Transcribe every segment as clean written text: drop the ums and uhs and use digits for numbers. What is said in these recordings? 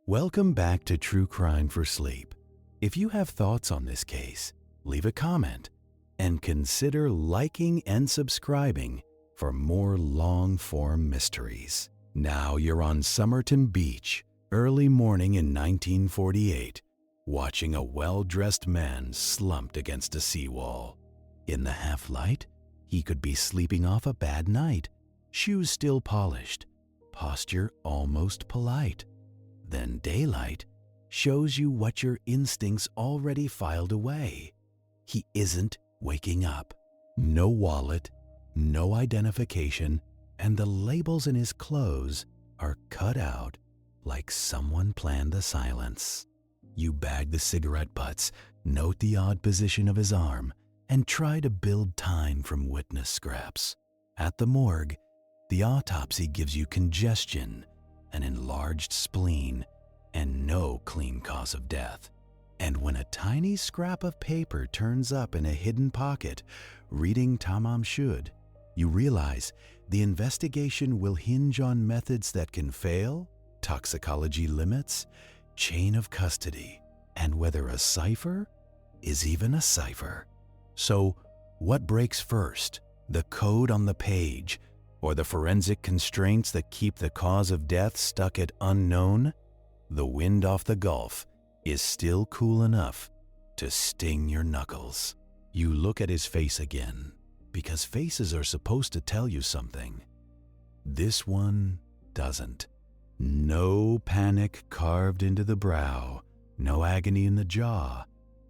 Welcome back to True Crime for Sleep. If you have thoughts on this case, leave a comment and consider liking and subscribing for more long-form mysteries. Now you're on Somerton Beach, early morning in 1948, watching a well-dressed man slumped against a seawall. In the half-light, he could be sleeping off a bad night, shoes still polished, posture almost polite. Then daylight shows you what your instincts already filed away. He isn't waking up. No wallet, no identification, and the labels in his clothes are cut out like someone planned the silence. You bag the cigarette butts, note the odd position of his arm, and try to build time from witness scraps. At the morgue, the autopsy gives you congestion, an enlarged spleen, and no clean cause of death. And when a tiny scrap of paper turns up in a hidden pocket, reading Tamam Shud, you realize the investigation will hinge on methods that can fail, toxicology limits, chain of custody, and whether a cipher is even a cipher. So, what breaks first, the code on the page, or the forensic constraints that keep the cause of death stuck at unknown? The wind off the Gulf is still cool enough to sting your knuckles. You look at his face again, because faces are supposed to tell you something. This one doesn't. No panic carved into the brow, no agony in the jaw,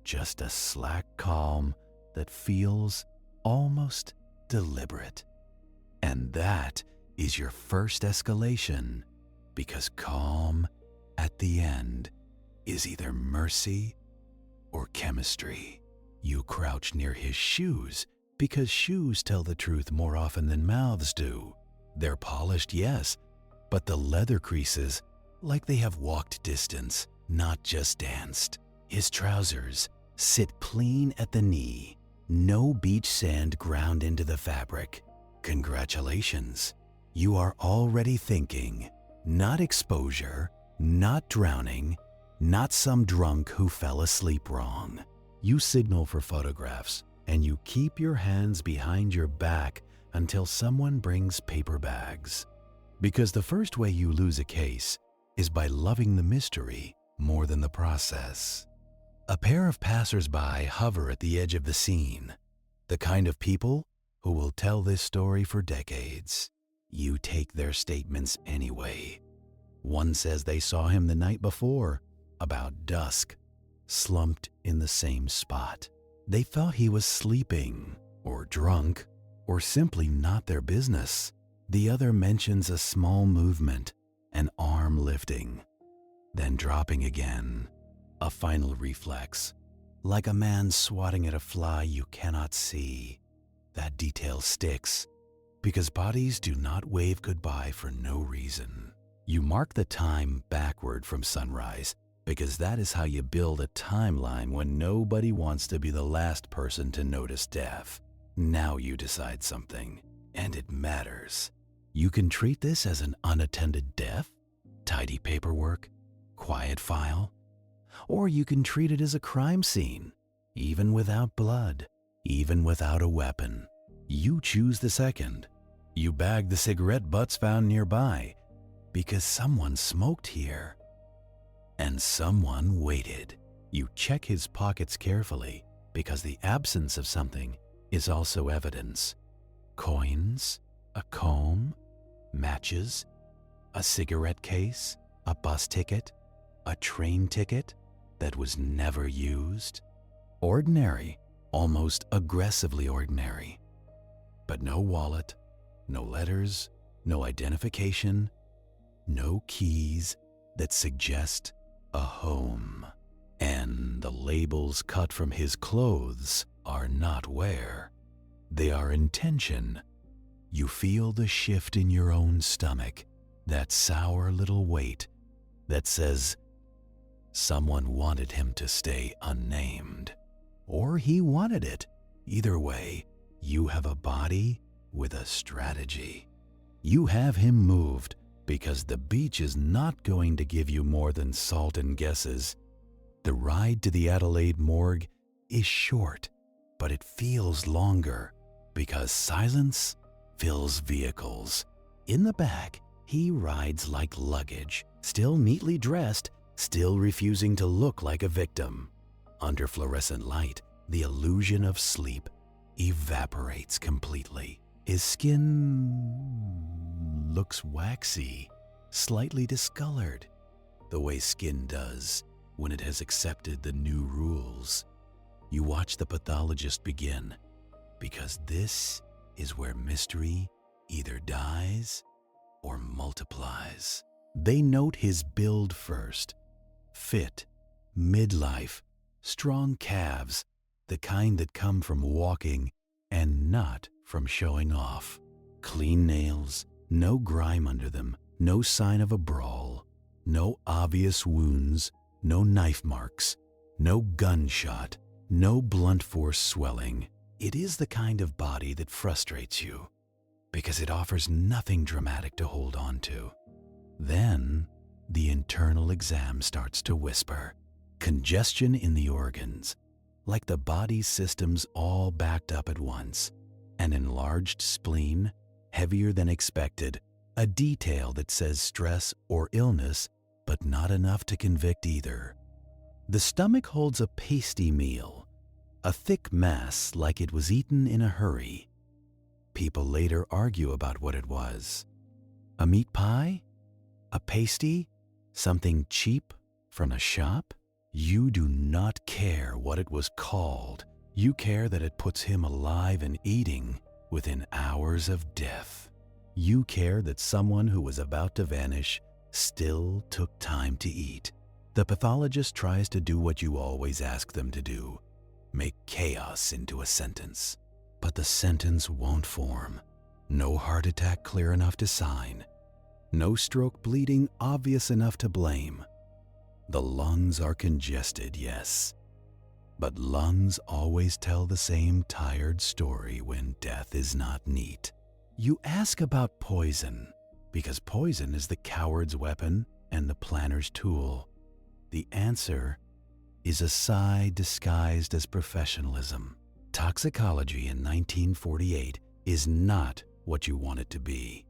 just a slack calm that feels almost deliberate. And that is your first escalation, because calm at the end is either mercy or chemistry. You crouch near his shoes because shoes tell the truth more often than mouths do. They're polished, yes, but the leather creases like they have walked distance, not just danced. His trousers sit clean at the knee, no beach sand ground into the fabric. Congratulations, you are already thinking, not exposure, not drowning, not some drunk who fell asleep wrong. You signal for photographs, and you keep your hands behind your back until someone brings paper bags. Because the first way you lose a case is by loving the mystery more than the process. A pair of passers-by hover at the edge of the scene, the kind of people who will tell this story for decades. You take their statements anyway. One says they saw him the night before, about dusk, slumped in the same spot. They thought he was sleeping, or drunk, or simply not their business. The other mentions a small movement, an arm lifting, then dropping again, a final reflex, like a man swatting at a fly you cannot see. That detail sticks, because bodies do not wave goodbye for no reason. You mark the time backward from sunrise, because that is how you build a timeline when nobody wants to be the last person to notice death. Now you decide something, and it matters. You can treat this as an unattended death, tidy paperwork, quiet file, or you can treat it as a crime scene, even without blood, even without a weapon. You choose the second. You bag the cigarette butts found nearby, because someone smoked here. And someone waited. You check his pockets carefully, because the absence of something is also evidence. Coins, a comb, matches, a cigarette case, a bus ticket, a train ticket that was never used. Ordinary, almost aggressively ordinary. But no wallet, no letters, no identification, no keys that suggest a home. And the labels cut from his clothes are not wear. They are intention. You feel the shift in your own stomach, that sour little weight that says someone wanted him to stay unnamed. Or he wanted it. Either way, you have a body with a strategy. You have him moved, because the beach is not going to give you more than salt and guesses. The ride to the Adelaide morgue is short, but it feels longer because silence fills vehicles. In the back, he rides like luggage, still neatly dressed, still refusing to look like a victim. Under fluorescent light, the illusion of sleep evaporates completely. His skin looks waxy, slightly discolored, the way skin does when it has accepted the new rules. You watch the pathologist begin, because this is where mystery either dies or multiplies. They note his build first. Fit, midlife, strong calves, the kind that come from walking and not from showing off. Clean nails, no grime under them, no sign of a brawl, no obvious wounds, no knife marks, no gunshot, no blunt force swelling. It is the kind of body that frustrates you because it offers nothing dramatic to hold on to. Then, the internal exam starts to whisper. Congestion in the organs, like the body's systems all backed up at once. An enlarged spleen, heavier than expected, a detail that says stress or illness, but not enough to convict either. The stomach holds a pasty meal, a thick mass like it was eaten in a hurry. People later argue about what it was. A meat pie? A pasty? Something cheap from a shop? You do not care what it was called. You care that it puts him alive and eating within hours of death. You care that someone who was about to vanish still took time to eat. The pathologist tries to do what you always ask them to do, make chaos into a sentence. But the sentence won't form. No heart attack clear enough to sign. No stroke bleeding obvious enough to blame. The lungs are congested, yes. But lungs always tell the same tired story when death is not neat. You ask about poison, because poison is the coward's weapon and the planner's tool. The answer is a sigh disguised as professionalism. Toxicology in 1948 is not what you want it to be.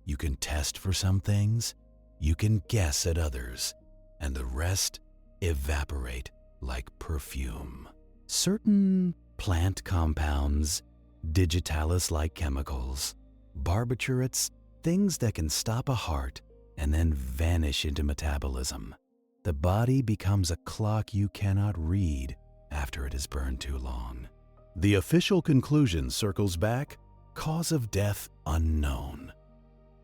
You can test for some things, you can guess at others, and the rest evaporate like perfume. Certain plant compounds, digitalis-like chemicals, barbiturates, things that can stop a heart and then vanish into metabolism. The body becomes a clock you cannot read after it has burned too long. The official conclusion circles back, cause of death unknown.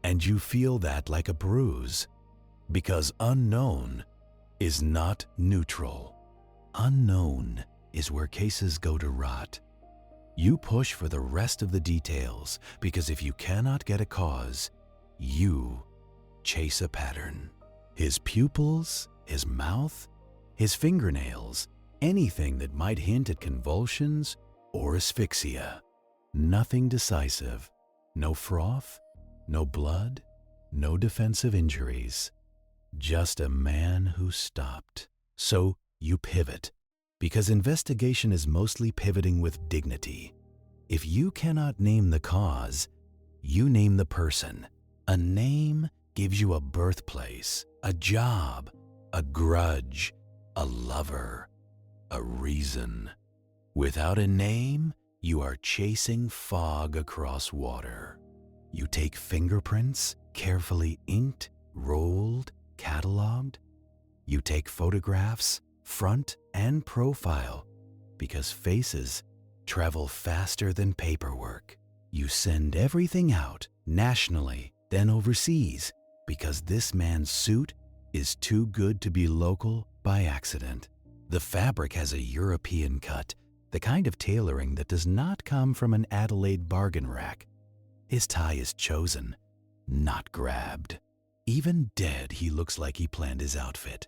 And you feel that like a bruise, because unknown is not neutral. Unknown is where cases go to rot. You push for the rest of the details because if you cannot get a cause, you chase a pattern. His pupils, his mouth, his fingernails, anything that might hint at convulsions or asphyxia. Nothing decisive, no froth, no blood, no defensive injuries. Just a man who stopped. So you pivot, because investigation is mostly pivoting with dignity. If you cannot name the cause, you name the person. A name gives you a birthplace, a job, a grudge, a lover, a reason. Without a name, you are chasing fog across water. You take fingerprints, carefully inked, rolled, cataloged. You take photographs, front and profile, because faces travel faster than paperwork. You send everything out, nationally, then overseas, because this man's suit is too good to be local by accident. The fabric has a European cut, the kind of tailoring that does not come from an Adelaide bargain rack. His tie is chosen, not grabbed. Even dead, he looks like he planned his outfit.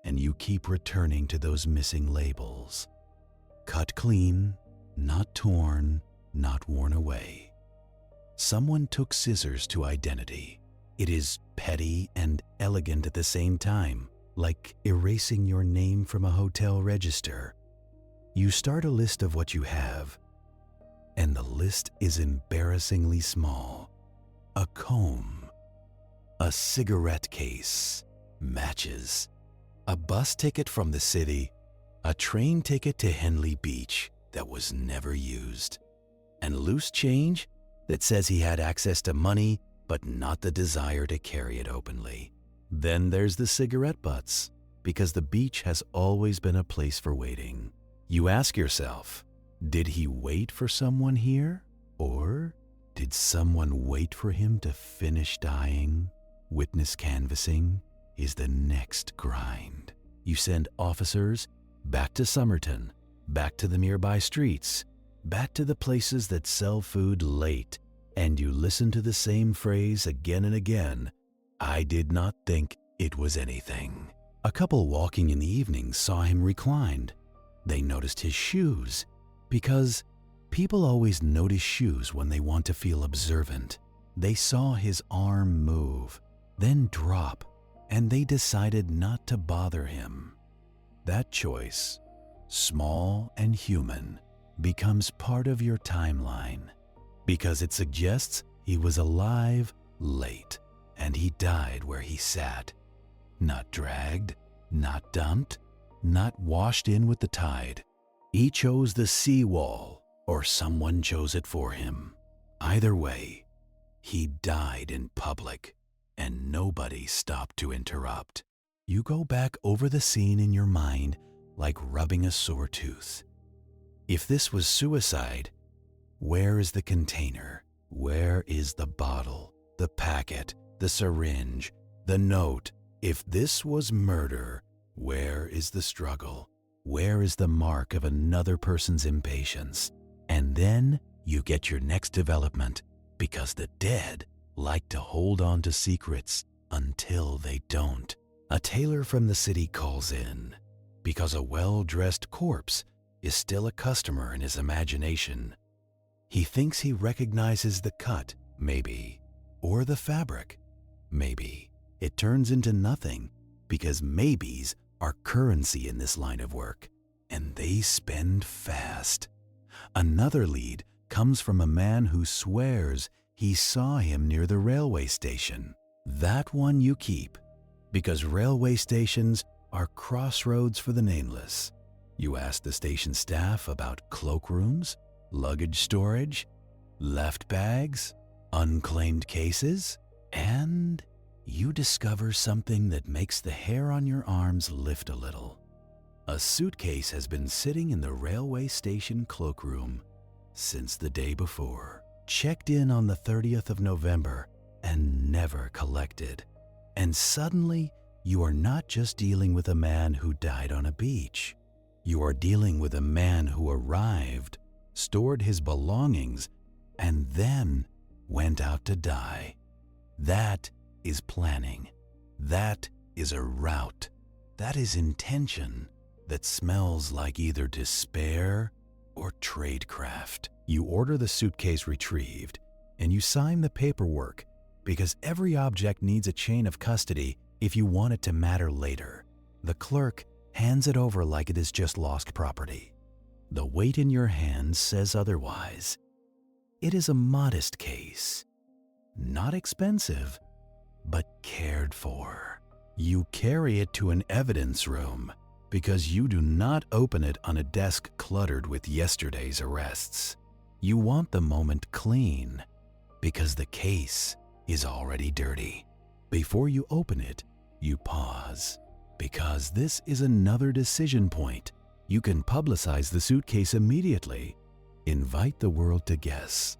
And you keep returning to those missing labels. Cut clean, not torn, not worn away. Someone took scissors to identity. It is petty and elegant at the same time, like erasing your name from a hotel register. You start a list of what you have, and the list is embarrassingly small. A comb, a cigarette case, matches, a bus ticket from the city, a train ticket to Henley Beach that was never used, and loose change that says he had access to money but not the desire to carry it openly. Then there's the cigarette butts, because the beach has always been a place for waiting. You ask yourself, did he wait for someone here? Or did someone wait for him to finish dying? Witness canvassing is the next grind. You send officers back to Somerton, back to the nearby streets, back to the places that sell food late, and you listen to the same phrase again and again. I did not think it was anything. A couple walking in the evening saw him reclined. They noticed his shoes, because people always notice shoes when they want to feel observant. They saw his arm move, then drop, and they decided not to bother him. That choice, small and human, becomes part of your timeline, because it suggests he was alive late and he died where he sat. Not dragged, not dumped, not washed in with the tide. He chose the seawall, or someone chose it for him. Either way, he died in public, and nobody stopped to interrupt. You go back over the scene in your mind like rubbing a sore tooth. If this was suicide, where is the container? Where is the bottle, the packet, the syringe, the note? If this was murder, where is the struggle? Where is the mark of another person's impatience? And then you get your next development, because the dead like to hold on to secrets until they don't. A tailor from the city calls in, because a well-dressed corpse is still a customer in his imagination. He thinks he recognizes the cut, maybe, or the fabric, maybe. It turns into nothing, because maybes are currency in this line of work, and they spend fast. Another lead comes from a man who swears he saw him near the railway station. That one you keep, because railway stations are crossroads for the nameless. You ask the station staff about cloakrooms, luggage storage, left bags, unclaimed cases, and you discover something that makes the hair on your arms lift a little. A suitcase has been sitting in the railway station cloakroom since the day before, checked in on the 30th of November and never collected. And suddenly, you are not just dealing with a man who died on a beach. You are dealing with a man who arrived, stored his belongings, and then went out to die. That is planning. That is a route. That is intention that smells like either despair or tradecraft. You order the suitcase retrieved, and you sign the paperwork, because every object needs a chain of custody if you want it to matter later. The clerk hands it over like it is just lost property. The weight in your hand says otherwise. It is a modest case, not expensive, but cared for. You carry it to an evidence room, because you do not open it on a desk cluttered with yesterday's arrests. You want the moment clean, because the case is already dirty. Before you open it, you pause, because this is another decision point. You can publicize the suitcase immediately, invite the world to guess,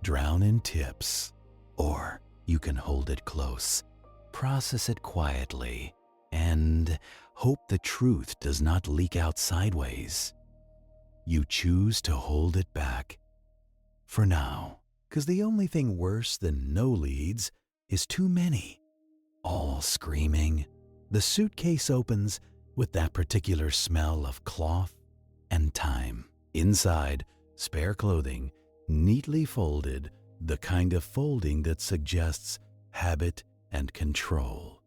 drown in tips, or you can hold it close, process it quietly, and hope the truth does not leak out sideways. You choose to hold it back for now, because the only thing worse than no leads is too many, all screaming. The suitcase opens with that particular smell of cloth and time. Inside, spare clothing, neatly folded, the kind of folding that suggests habit, and control.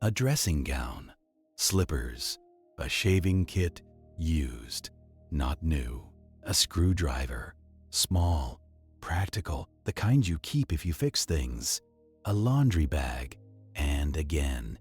A dressing gown, slippers, a shaving kit used, not new. A screwdriver, small, practical, the kind you keep if you fix things. A laundry bag, and again,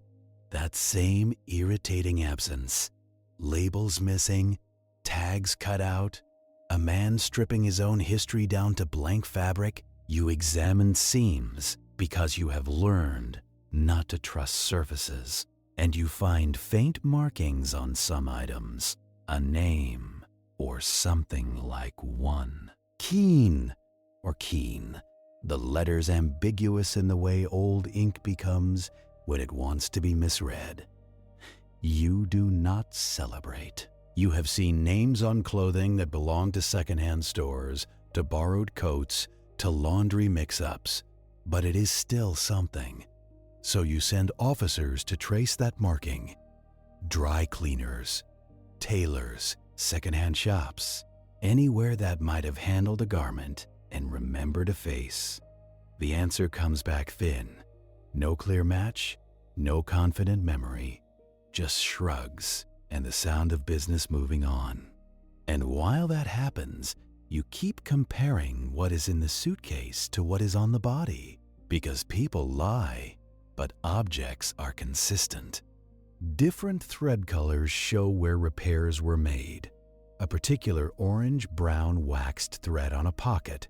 that same irritating absence. Labels missing, tags cut out, a man stripping his own history down to blank fabric. You examine seams because you have learned not to trust surfaces, and you find faint markings on some items, a name or something like one. Keen or keen, the letters ambiguous in the way old ink becomes when it wants to be misread. You do not celebrate. You have seen names on clothing that belong to secondhand stores, to borrowed coats, to laundry mix-ups, but it is still something. So you send officers to trace that marking. Dry cleaners, tailors, secondhand shops, anywhere that might have handled a garment and remembered a face. The answer comes back thin. No clear match, no confident memory, just shrugs and the sound of business moving on. And while that happens, you keep comparing what is in the suitcase to what is on the body, because people lie, but objects are consistent. Different thread colors show where repairs were made. A particular orange-brown waxed thread on a pocket,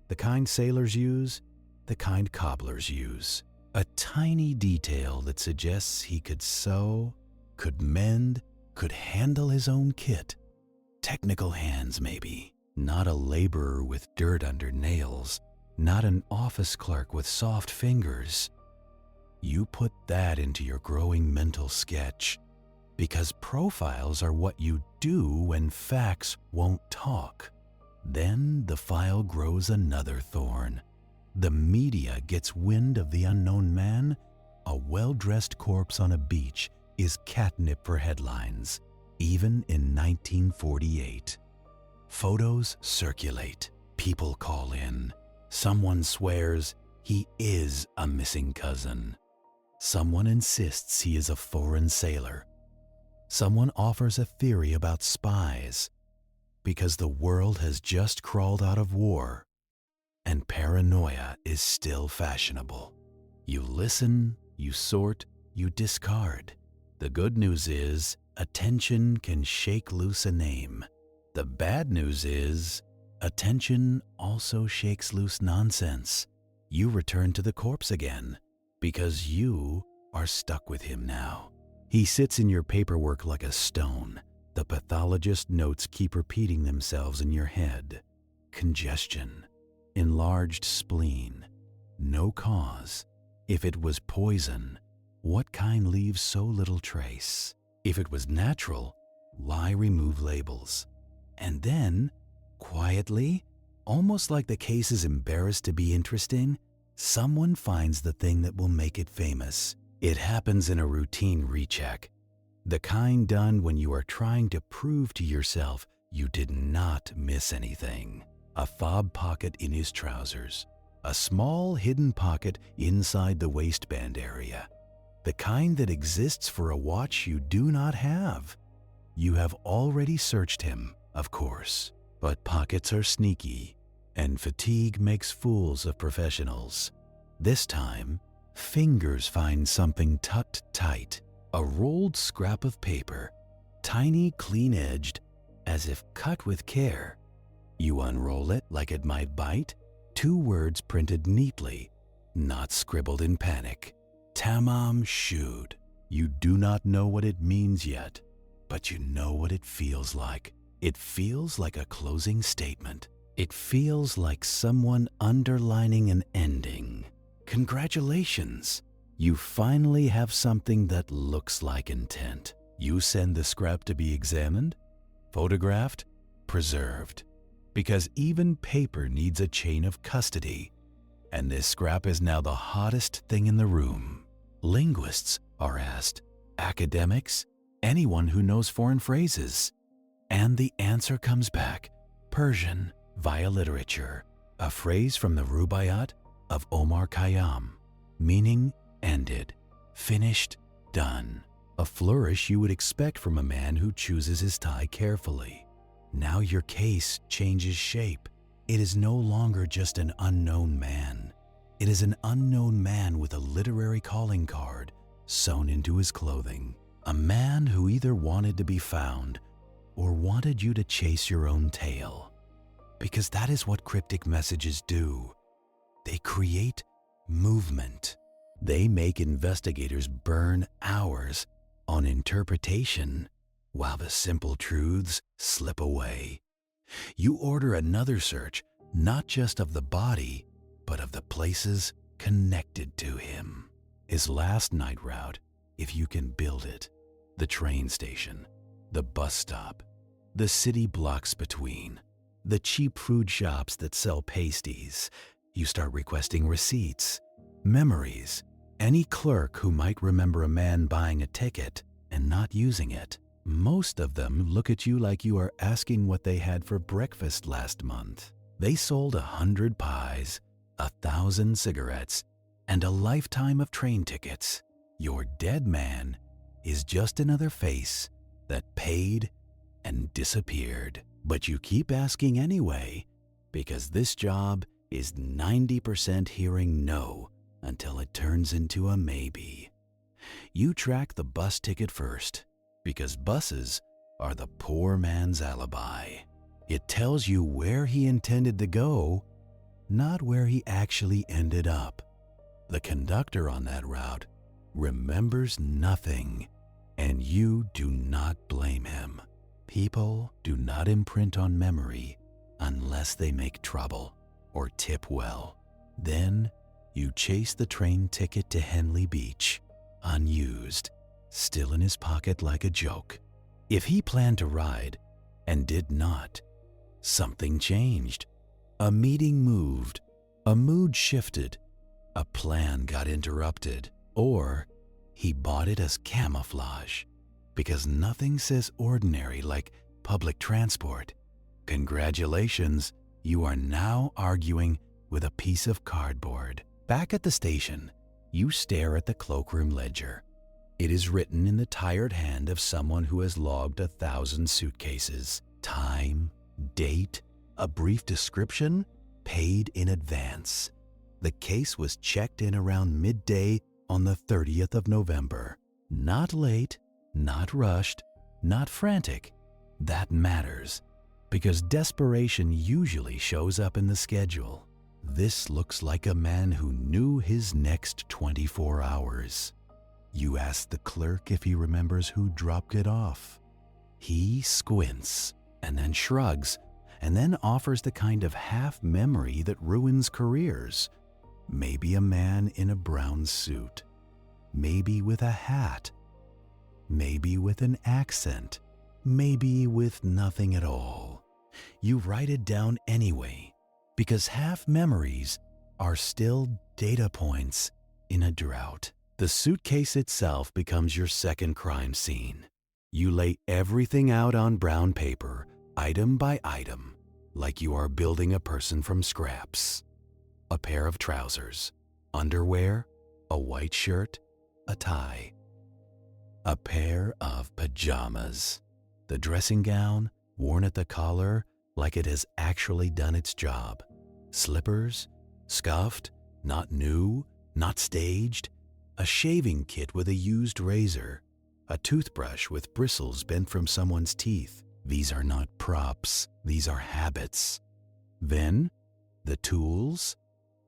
the kind sailors use, the kind cobblers use. A tiny detail that suggests he could sew, could mend, could handle his own kit. Technical hands, maybe. Not a laborer with dirt under nails, not an office clerk with soft fingers. You put that into your growing mental sketch, because profiles are what you do when facts won't talk. Then the file grows another thorn. The media gets wind of the unknown man. A well-dressed corpse on a beach is catnip for headlines, even in 1948. Photos circulate. People call in. Someone swears he is a missing cousin. Someone insists he is a foreign sailor. Someone offers a theory about spies, because the world has just crawled out of war, and paranoia is still fashionable. You listen, you sort, you discard. The good news is, attention can shake loose a name. The bad news is, attention also shakes loose nonsense. You return to the corpse again, because you are stuck with him now. He sits in your paperwork like a stone. The pathologist notes keep repeating themselves in your head. Congestion, enlarged spleen, no cause. If it was poison, what kind leaves so little trace? If it was natural, why remove labels? And then, quietly, almost like the case is embarrassed to be interesting, someone finds the thing that will make it famous. It happens in a routine recheck, the kind done when you are trying to prove to yourself you did not miss anything. A fob pocket in his trousers, a small hidden pocket inside the waistband area, the kind that exists for a watch you do not have. You have already searched him, of course, but pockets are sneaky, and fatigue makes fools of professionals. This time, fingers find something tucked tight, a rolled scrap of paper, tiny, clean-edged, as if cut with care. You unroll it like it might bite, 2 words printed neatly, not scribbled in panic. Tamam Shud. You do not know what it means yet, but you know what it feels like. It feels like a closing statement. It feels like someone underlining an ending. Congratulations! You finally have something that looks like intent. You send the scrap to be examined, photographed, preserved. Because even paper needs a chain of custody. And this scrap is now the hottest thing in the room. Linguists are asked, academics, anyone who knows foreign phrases. And the answer comes back, Persian via literature, a phrase from the Rubaiyat of Omar Khayyam. meaning ended, finished, done. A flourish you would expect from a man who chooses his tie carefully. Now your case changes shape. It is no longer just an unknown man. It is an unknown man with a literary calling card sewn into his clothing. A man who either wanted to be found or wanted you to chase your own tail. Because that is what cryptic messages do. They create movement. They make investigators burn hours on interpretation while the simple truths slip away. You order another search, not just of the body, but of the places connected to him. His last night route, if you can build it, the train station, the bus stop, the city blocks between, the cheap food shops that sell pasties. You start requesting receipts, memories, any clerk who might remember a man buying a ticket and not using it. Most of them look at you like you are asking what they had for breakfast last month. They sold 100 pies, 1,000 cigarettes, and a lifetime of train tickets. Your dead man is just another face that paid and disappeared. But you keep asking anyway, because this job is 90% hearing no until it turns into a maybe. You track the bus ticket first, because buses are the poor man's alibi. It tells you where he intended to go, not where he actually ended up. The conductor on that route remembers nothing, and you do not blame him. People do not imprint on memory unless they make trouble or tip well. Then you chase the train ticket to Henley Beach, unused, still in his pocket like a joke. If he planned to ride and did not, something changed. A meeting moved, a mood shifted, a plan got interrupted, or he bought it as camouflage. Because nothing says ordinary like public transport. Congratulations, you are now arguing with a piece of cardboard. Back at the station, you stare at the cloakroom ledger. It is written in the tired hand of someone who has logged 1,000 suitcases. Time, date, a brief description, paid in advance. The case was checked in around midday on the 30th of November. Not late, not rushed, not frantic. That matters, because desperation usually shows up in the schedule. This looks like a man who knew his next 24 hours. You ask the clerk if he remembers who dropped it off. He squints, and then shrugs, and then offers the kind of half memory that ruins careers. Maybe a man in a brown suit. Maybe with a hat. Maybe with an accent, maybe with nothing at all. You write it down anyway, because half memories are still data points in a drought. The suitcase itself becomes your second crime scene. You lay everything out on brown paper, item by item, like you are building a person from scraps. A pair of trousers, underwear, a white shirt, a tie. A pair of pajamas. The dressing gown, worn at the collar like it has actually done its job. Slippers, scuffed, not new, not staged. A shaving kit with a used razor. A toothbrush with bristles bent from someone's teeth. These are not props, these are habits. Then, the tools,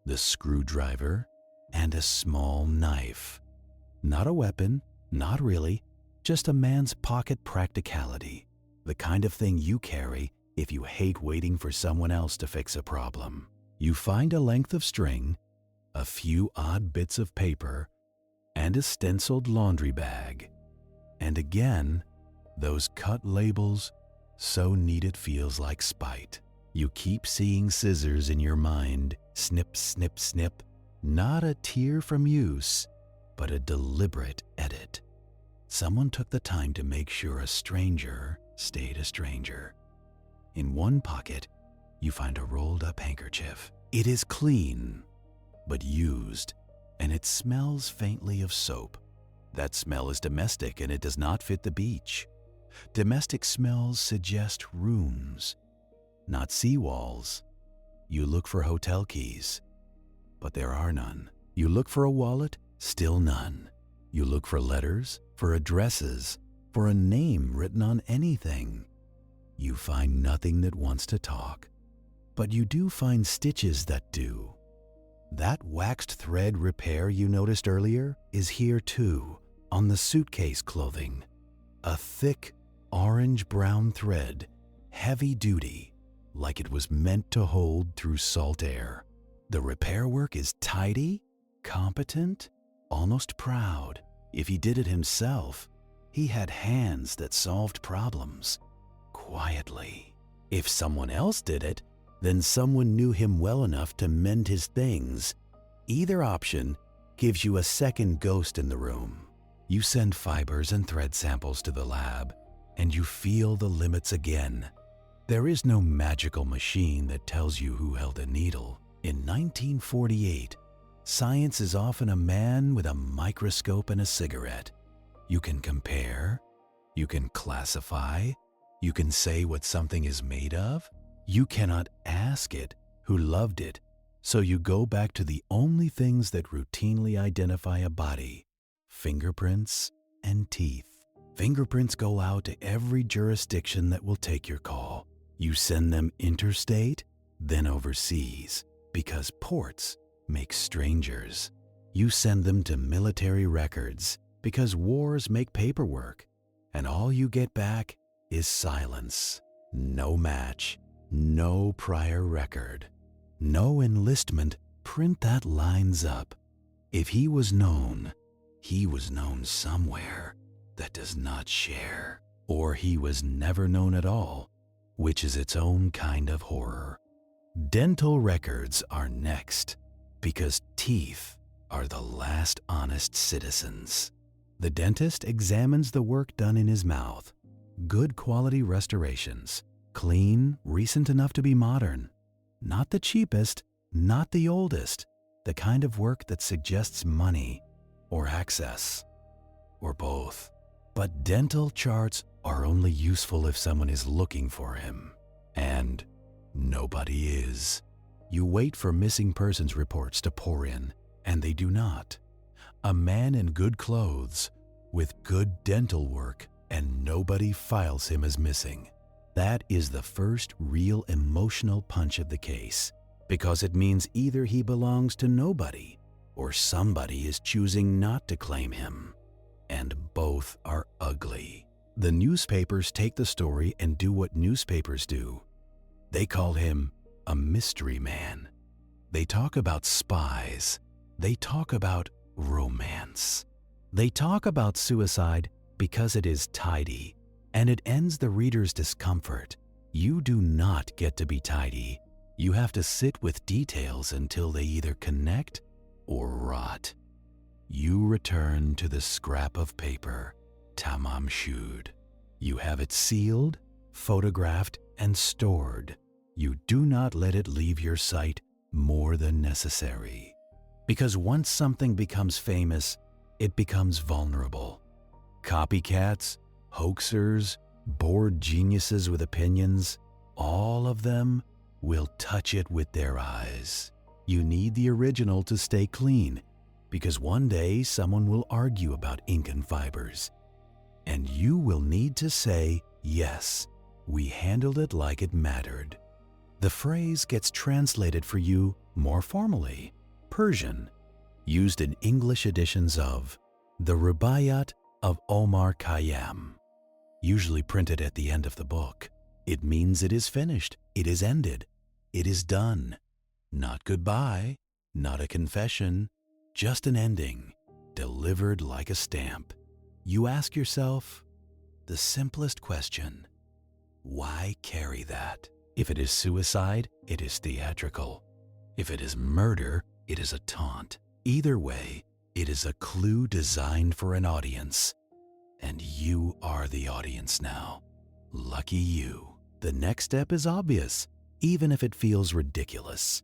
the screwdriver, and a small knife. Not a weapon, not really, just a man's pocket practicality, the kind of thing you carry if you hate waiting for someone else to fix a problem. You find a length of string, a few odd bits of paper, and a stenciled laundry bag. And again, those cut labels, so neat it feels like spite. You keep seeing scissors in your mind, snip, snip, snip, not a tear from use, but a deliberate edit. Someone took the time to make sure a stranger stayed a stranger. In one pocket, you find a rolled-up handkerchief. It is clean, but used, and it smells faintly of soap. That smell is domestic and it does not fit the beach. Domestic smells suggest rooms, not seawalls. You look for hotel keys, but there are none. You look for a wallet, still none. You look for letters, for addresses, for a name written on anything. You find nothing that wants to talk, but you do find stitches that do. That waxed thread repair you noticed earlier is here too, on the suitcase clothing. A thick, orange-brown thread, heavy duty, like it was meant to hold through salt air. The repair work is tidy, competent, almost proud. If he did it himself, he had hands that solved problems, quietly. If someone else did it, then someone knew him well enough to mend his things. Either option gives you a second ghost in the room. You send fibers and thread samples to the lab, and you feel the limits again. There is no magical machine that tells you who held a needle. In 1948, science is often a man with a microscope and a cigarette. You can compare, you can classify, you can say what something is made of. You cannot ask it who loved it, so you go back to the only things that routinely identify a body: fingerprints and teeth. Fingerprints go out to every jurisdiction that will take your call. You send them interstate, then overseas, because ports make strangers. You send them to military records, because wars make paperwork, and all you get back is silence. No match. No prior record, no enlistment. Print that lines up. If he was known somewhere that does not share, or he was never known at all, which is its own kind of horror. Dental records are next, because teeth are the last honest citizens. The dentist examines the work done in his mouth. Good quality restorations. Clean, recent enough to be modern. Not the cheapest, not the oldest. The kind of work that suggests money or access, or both. But dental charts are only useful if someone is looking for him. And nobody is. You wait for missing persons reports to pour in, and they do not. A man in good clothes, with good dental work, and nobody files him as missing. That is the first real emotional punch of the case, because it means either he belongs to nobody or somebody is choosing not to claim him. And both are ugly. The newspapers take the story and do what newspapers do. They call him a mystery man. They talk about spies. They talk about romance. They talk about suicide because it is tidy, and it ends the reader's discomfort. You do not get to be tidy. You have to sit with details until they either connect or rot. You return to the scrap of paper, Tamam Shud. You have it sealed, photographed, and stored. You do not let it leave your sight more than necessary. Because once something becomes famous, it becomes vulnerable. Copycats, hoaxers, bored geniuses with opinions, all of them will touch it with their eyes. You need the original to stay clean, because one day someone will argue about ink and fibers, and you will need to say, yes, we handled it like it mattered. The phrase gets translated for you more formally, Persian, used in English editions of The Rubaiyat of Omar Khayyam, usually printed at the end of the book. It means it is finished, it is ended, it is done. Not goodbye, not a confession, just an ending, delivered like a stamp. You ask yourself the simplest question: why carry that? If it is suicide, it is theatrical. If it is murder, it is a taunt. Either way, it is a clue designed for an audience. And you are the audience now. Lucky you. The next step is obvious, even if it feels ridiculous.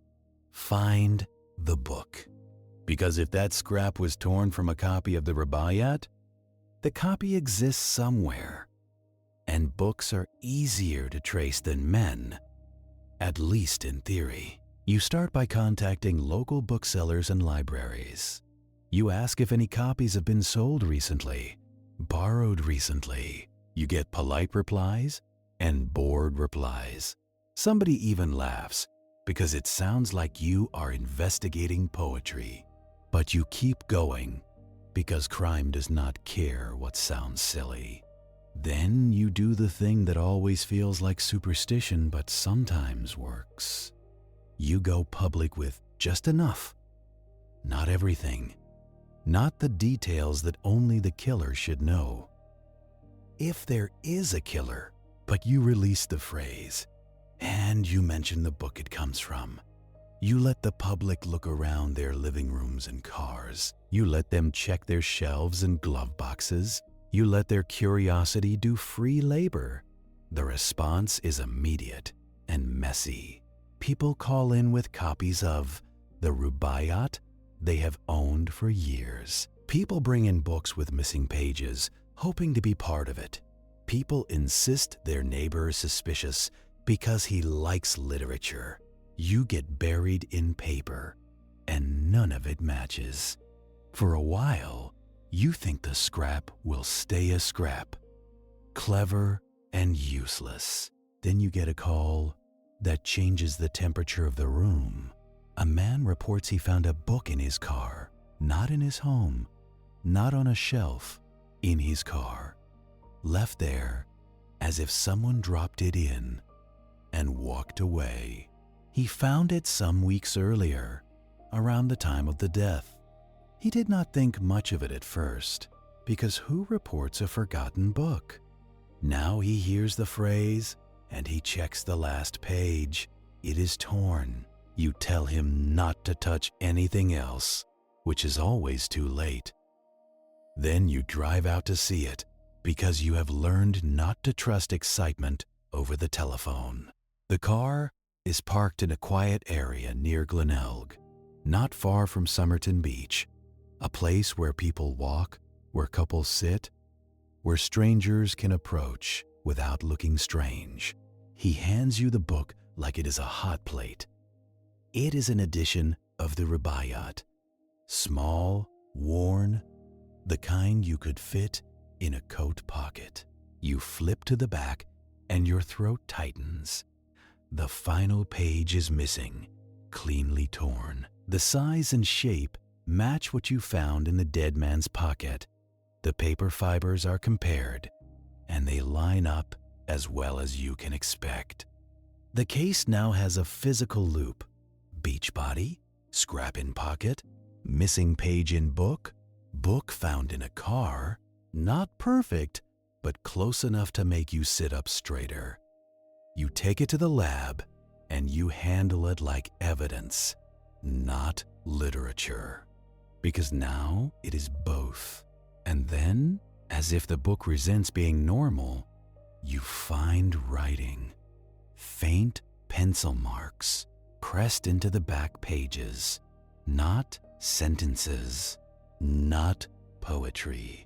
Find the book. Because if that scrap was torn from a copy of the Rubaiyat, the copy exists somewhere. And books are easier to trace than men, at least in theory. You start by contacting local booksellers and libraries. You ask if any copies have been sold recently, borrowed recently. You get polite replies and bored replies. Somebody even laughs because it sounds like you are investigating poetry. But you keep going because crime does not care what sounds silly. Then you do the thing that always feels like superstition but sometimes works. You go public with just enough. Not everything. Not the details that only the killer should know. If there is a killer, but you release the phrase, and you mention the book it comes from. You let the public look around their living rooms and cars. You let them check their shelves and glove boxes. You let their curiosity do free labor. The response is immediate and messy. People call in with copies of the Rubaiyat they have owned for years. People bring in books with missing pages, hoping to be part of it. People insist their neighbor is suspicious because he likes literature. You get buried in paper, and none of it matches. For a while, you think the scrap will stay a scrap, clever and useless. Then you get a call that changes the temperature of the room. A man reports he found a book in his car, not in his home, not on a shelf, in his car, left there as if someone dropped it in and walked away. He found it some weeks earlier, around the time of the death. He did not think much of it at first, because who reports a forgotten book? Now he hears the phrase, and he checks the last page. It is torn. You tell him not to touch anything else, which is always too late. Then you drive out to see it, because you have learned not to trust excitement over the telephone. The car is parked in a quiet area near Glenelg, not far from Somerton Beach, a place where people walk, where couples sit, where strangers can approach without looking strange. He hands you the book like it is a hot plate. It is an edition of the Rubaiyat, small, worn, the kind you could fit in a coat pocket. You flip to the back and your throat tightens. The final page is missing, cleanly torn. The size and shape match what you found in the dead man's pocket. The paper fibers are compared, and they line up as well as you can expect. The case now has a physical loop. Beach body, scrap in pocket, missing page in book, book found in a car. Not perfect, but close enough to make you sit up straighter. You take it to the lab, and you handle it like evidence, not literature. Because now it is both. And then, as if the book resents being normal, you find writing. Faint pencil marks pressed into the back pages. Not sentences, not poetry.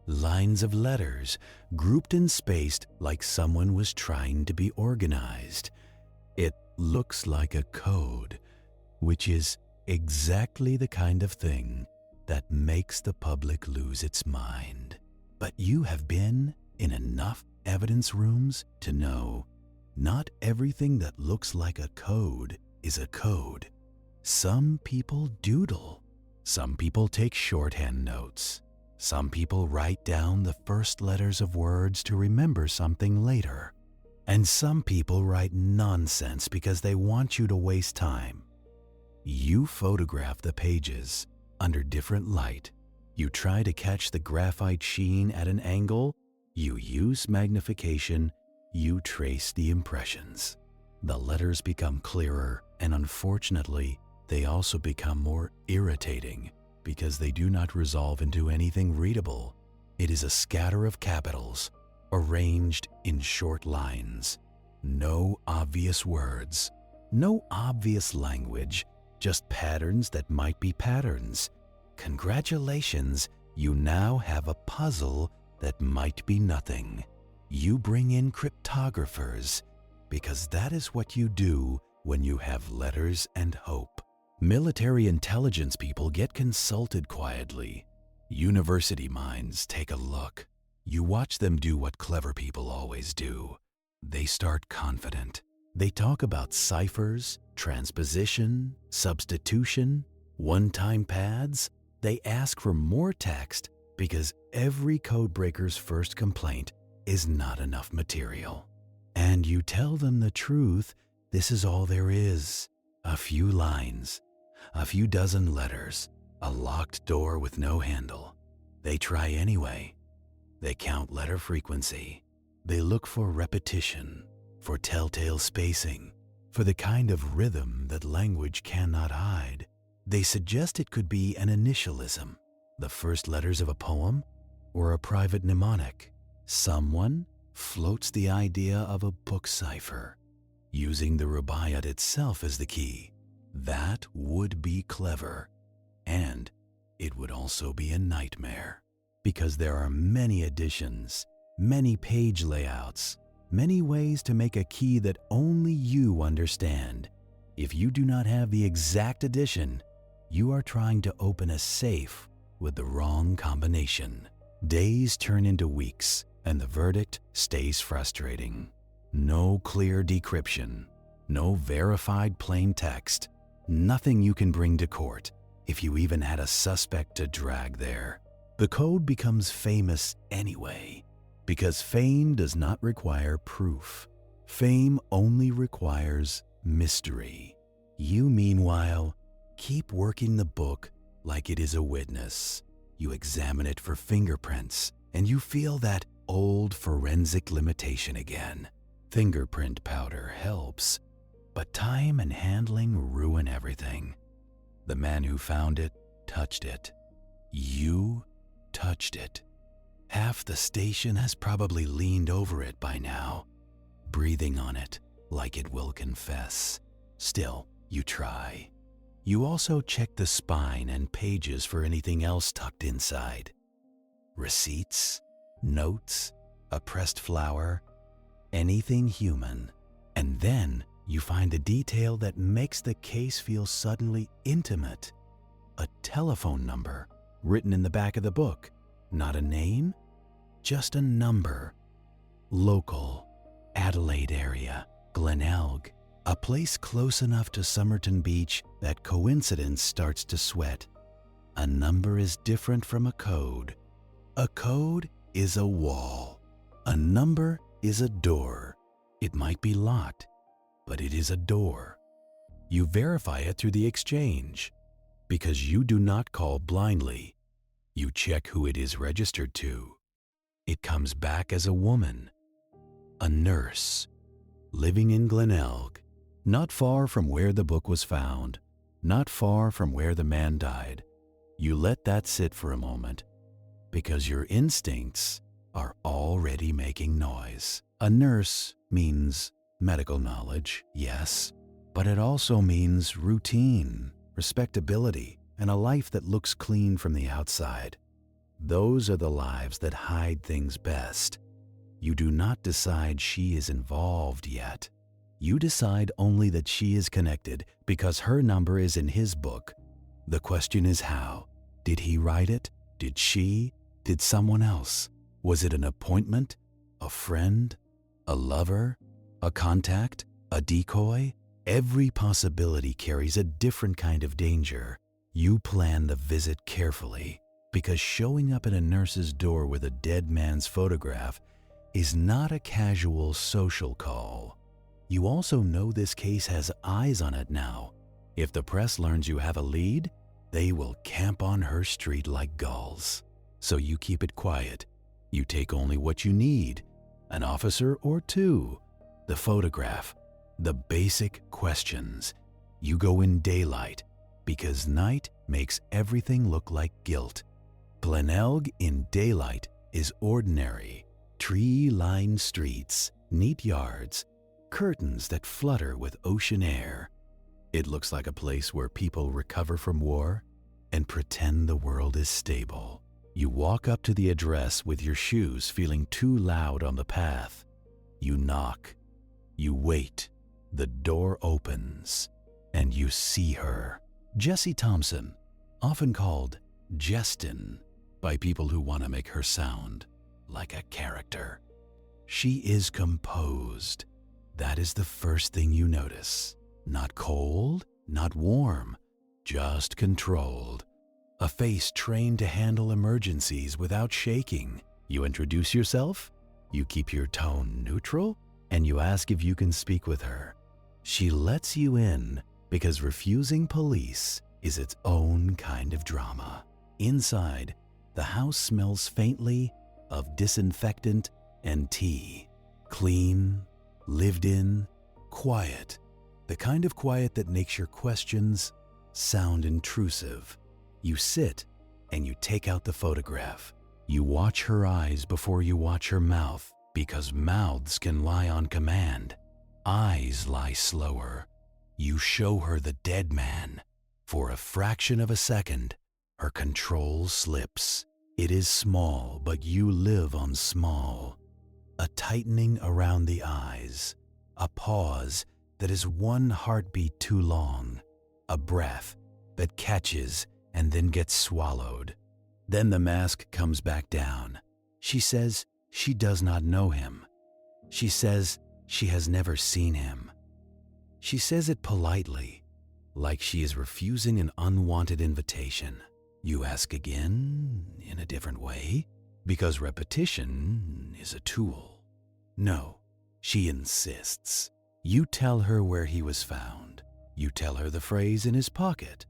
Lines of letters grouped and spaced like someone was trying to be organized. It looks like a code, which is exactly the kind of thing that makes the public lose its mind. But you have been in enough evidence rooms to know not everything that looks like a code is a code. Some people doodle. Some people take shorthand notes. Some people write down the first letters of words to remember something later. And some people write nonsense because they want you to waste time. You photograph the pages under different light. You try to catch the graphite sheen at an angle. You use magnification. You trace the impressions. The letters become clearer, and unfortunately, they also become more irritating because they do not resolve into anything readable. It is a scatter of capitals arranged in short lines. No obvious words, no obvious language, just patterns that might be patterns. Congratulations, you now have a puzzle that might be nothing. You bring in cryptographers because that is what you do when you have letters and hope. Military intelligence people get consulted quietly. University minds take a look. You watch them do what clever people always do. They start confident. They talk about ciphers, transposition, substitution, one-time pads. They ask for more text because every codebreaker's first complaint is not enough material. And you tell them the truth, this is all there is. A few lines, a few dozen letters, a locked door with no handle. They try anyway. They count letter frequency. They look for repetition, for telltale spacing, for the kind of rhythm that language cannot hide. They suggest it could be an initialism, the first letters of a poem, or a private mnemonic. Someone floats the idea of a book cipher, using the rubaiyat itself as the key. That would be clever, and it would also be a nightmare, because there are many additions, many page layouts, many ways to make a key that only you understand. If you do not have the exact addition, you are trying to open a safe with the wrong combination. Days turn into weeks, and the verdict stays frustrating. No clear decryption, no verified plain text, nothing you can bring to court if you even had a suspect to drag there. The code becomes famous anyway, because fame does not require proof. Fame only requires mystery. You, meanwhile, keep working the book like it is a witness. You examine it for fingerprints, and you feel that old forensic limitation again. Fingerprint powder helps, but time and handling ruin everything. The man who found it touched it. You touched it. Half the station has probably leaned over it by now, breathing on it like it will confess. Still, you try. You also check the spine and pages for anything else tucked inside. Receipts, notes, a pressed flower, anything human. And then you find the detail that makes the case feel suddenly intimate. A telephone number written in the back of the book. Not a name, just a number. Local, Adelaide area, Glenelg. A place close enough to Somerton Beach that coincidence starts to sweat. A number is different from a code. A code is a wall. A number is a door. It might be locked, but it is a door. You verify it through the exchange, because you do not call blindly. You check who it is registered to. It comes back as a woman, a nurse, living in Glenelg. Not far from where the book was found, not far from where the man died. You let that sit for a moment, because your instincts are already making noise. A nurse means medical knowledge, yes, but it also means routine, respectability, and a life that looks clean from the outside. Those are the lives that hide things best. You do not decide she is involved yet. You decide only that she is connected because her number is in his book. The question is how. Did he write it? Did she? Did someone else? Was it an appointment? A friend? A lover? A contact? A decoy? Every possibility carries a different kind of danger. You plan the visit carefully because showing up at a nurse's door with a dead man's photograph is not a casual social call. You also know this case has eyes on it now. If the press learns you have a lead, they will camp on her street like gulls. So you keep it quiet. You take only what you need, an officer or two, the photograph, the basic questions. You go in daylight because night makes everything look like guilt. Glenelg in daylight is ordinary. Tree-lined streets, neat yards, curtains that flutter with ocean air. It looks like a place where people recover from war. and pretend the world is stable. You walk up to the address with your shoes feeling too loud on the path. You knock. You wait. The door opens, and you see her. Jessie Thompson, often called Jestin by people who want to make her sound like a character. She is composed. That is the first thing you notice. Not cold, not warm, just controlled. A face trained to handle emergencies without shaking. You introduce yourself, you keep your tone neutral, and you ask if you can speak with her. She lets you in because refusing police is its own kind of drama. Inside, the house smells faintly of disinfectant and tea. Clean, lived in, quiet. The kind of quiet that makes your questions sound intrusive. You sit and you take out the photograph. You watch her eyes before you watch her mouth, because mouths can lie on command. Eyes lie slower. You show her the dead man. For a fraction of a second, her control slips. It is small, but you live on small. A tightening around the eyes. A pause that is one heartbeat too long. A breath that catches and then gets swallowed. Then the mask comes back down. She says she does not know him. She says she has never seen him. She says it politely, like she is refusing an unwanted invitation. You ask again in a different way, because repetition is a tool. No, she insists. You tell her where he was found. You tell her the phrase in his pocket.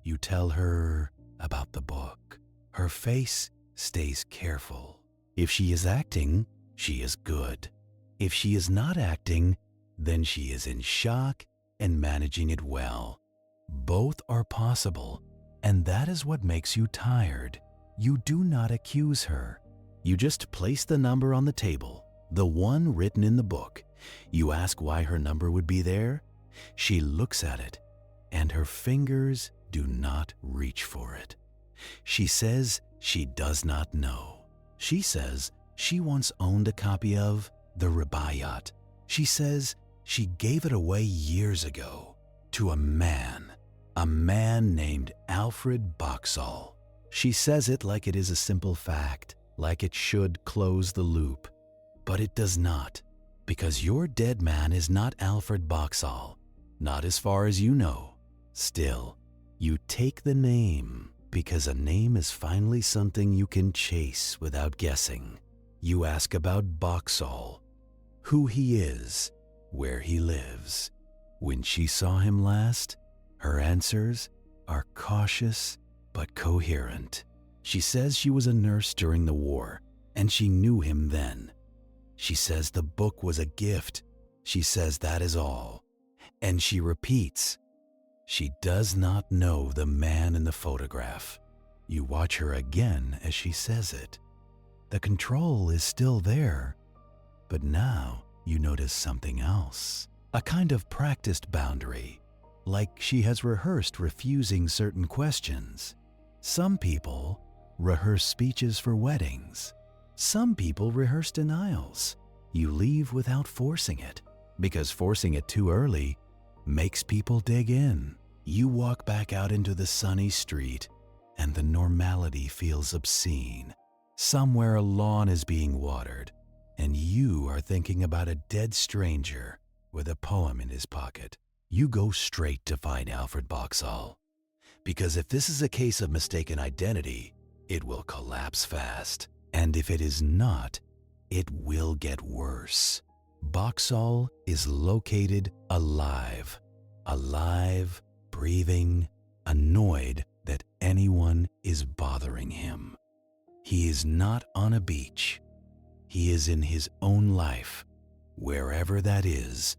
You tell her about the book. Her face stays careful. If she is acting, she is good. If she is not acting, then she is in shock and managing it well. Both are possible, and that is what makes you tired. You do not accuse her. You just place the number on the table, the one written in the book. You ask why her number would be there. She looks at it, and her fingers do not reach for it. She says she does not know. She says she once owned a copy of The Rubaiyat. She says she gave it away years ago to a man named Alfred Boxall. She says it like it is a simple fact, like it should close the loop. But it does not, because your dead man is not Alfred Boxall, not as far as you know. Still, you take the name because a name is finally something you can chase without guessing. You ask about Boxall, who he is, where he lives. When she saw him last, her answers are cautious but coherent. She says she was a nurse during the war, and she knew him then. She says the book was a gift. She says that is all. And she repeats, she does not know the man in the photograph. You watch her again as she says it. The control is still there, but now you notice something else. A kind of practiced boundary, like she has rehearsed refusing certain questions. Some people rehearse speeches for weddings. Some people rehearse denials. You leave without forcing it, because forcing it too early makes people dig in. You walk back out into the sunny street, and the normality feels obscene. Somewhere a lawn is being watered, and you are thinking about a dead stranger with a poem in his pocket. You go straight to find Alfred Boxall, because if this is a case of mistaken identity, it will collapse fast. And if it is not, it will get worse. Boxall is located alive, breathing, annoyed that anyone is bothering him. He is not on a beach. He is in his own life, wherever that is,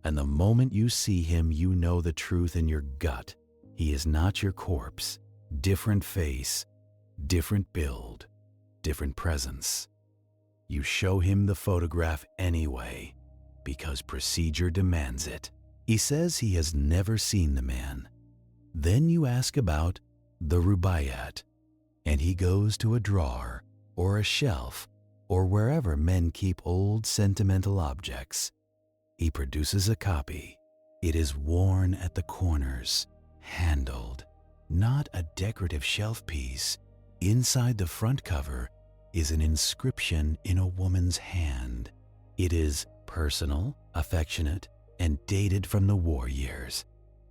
and the moment you see him, you know the truth in your gut. He is not your corpse. Different face, different build, different presence. You show him the photograph anyway, because procedure demands it. He says he has never seen the man. Then you ask about the rubaiyat, and he goes to a drawer or a shelf or wherever men keep old sentimental objects. He produces a copy. It is worn at the corners, handled, not a decorative shelf piece. Inside the front cover is an inscription in a woman's hand. It is personal, affectionate, and dated from the war years.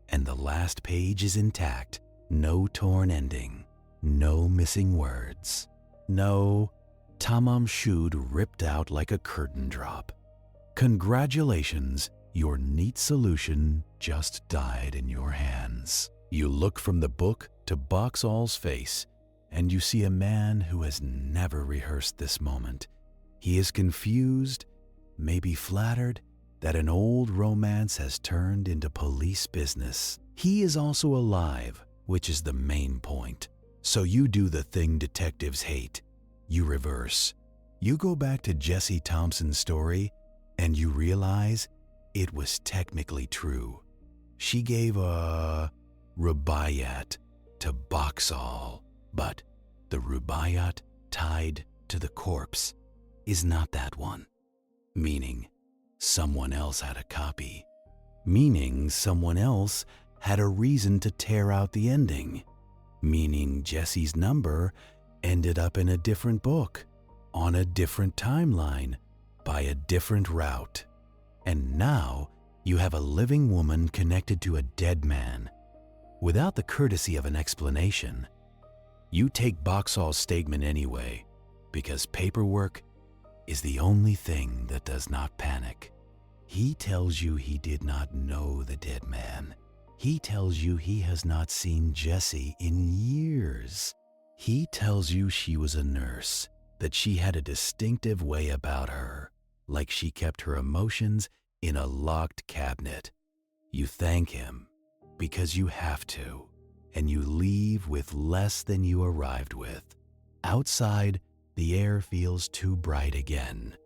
And the last page is intact, no torn ending, no missing words, no Tamam Shud ripped out like a curtain drop. Congratulations, your neat solution just died in your hands. You look from the book to Boxall's face, and you see a man who has never rehearsed this moment. He is confused, maybe flattered, that an old romance has turned into police business. He is also alive, which is the main point. So you do the thing detectives hate. You reverse. You go back to Jessie Thompson's story, and you realize it was technically true. She gave a rubaiyat to Boxall, but the rubaiyat tied to the corpse is not that one, meaning someone else had a copy, meaning someone else had a reason to tear out the ending, meaning Jessie's number ended up in a different book, on a different timeline, by a different route. And now you have a living woman connected to a dead man. Without the courtesy of an explanation, you take Boxall's statement anyway, because paperwork is the only thing that does not panic. He tells you he did not know the dead man. He tells you he has not seen Jessie in years. He tells you she was a nurse, that she had a distinctive way about her, like she kept her emotions in a locked cabinet. You thank him because you have to, and you leave with less than you arrived with. Outside, the air feels too bright again.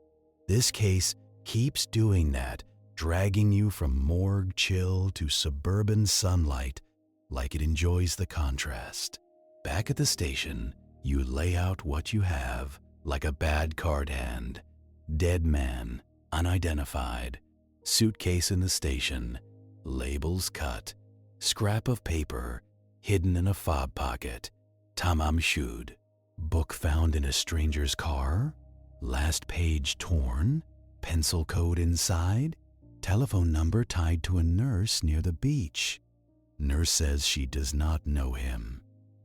This case keeps doing that, dragging you from morgue chill to suburban sunlight like it enjoys the contrast. Back at the station, you lay out what you have like a bad card hand. Dead man, unidentified, suitcase in the station, labels cut, scrap of paper hidden in a fob pocket, Tamam Shud, book found in a stranger's car, last page torn, pencil code inside, telephone number tied to a nurse near the beach. Nurse says she does not know him.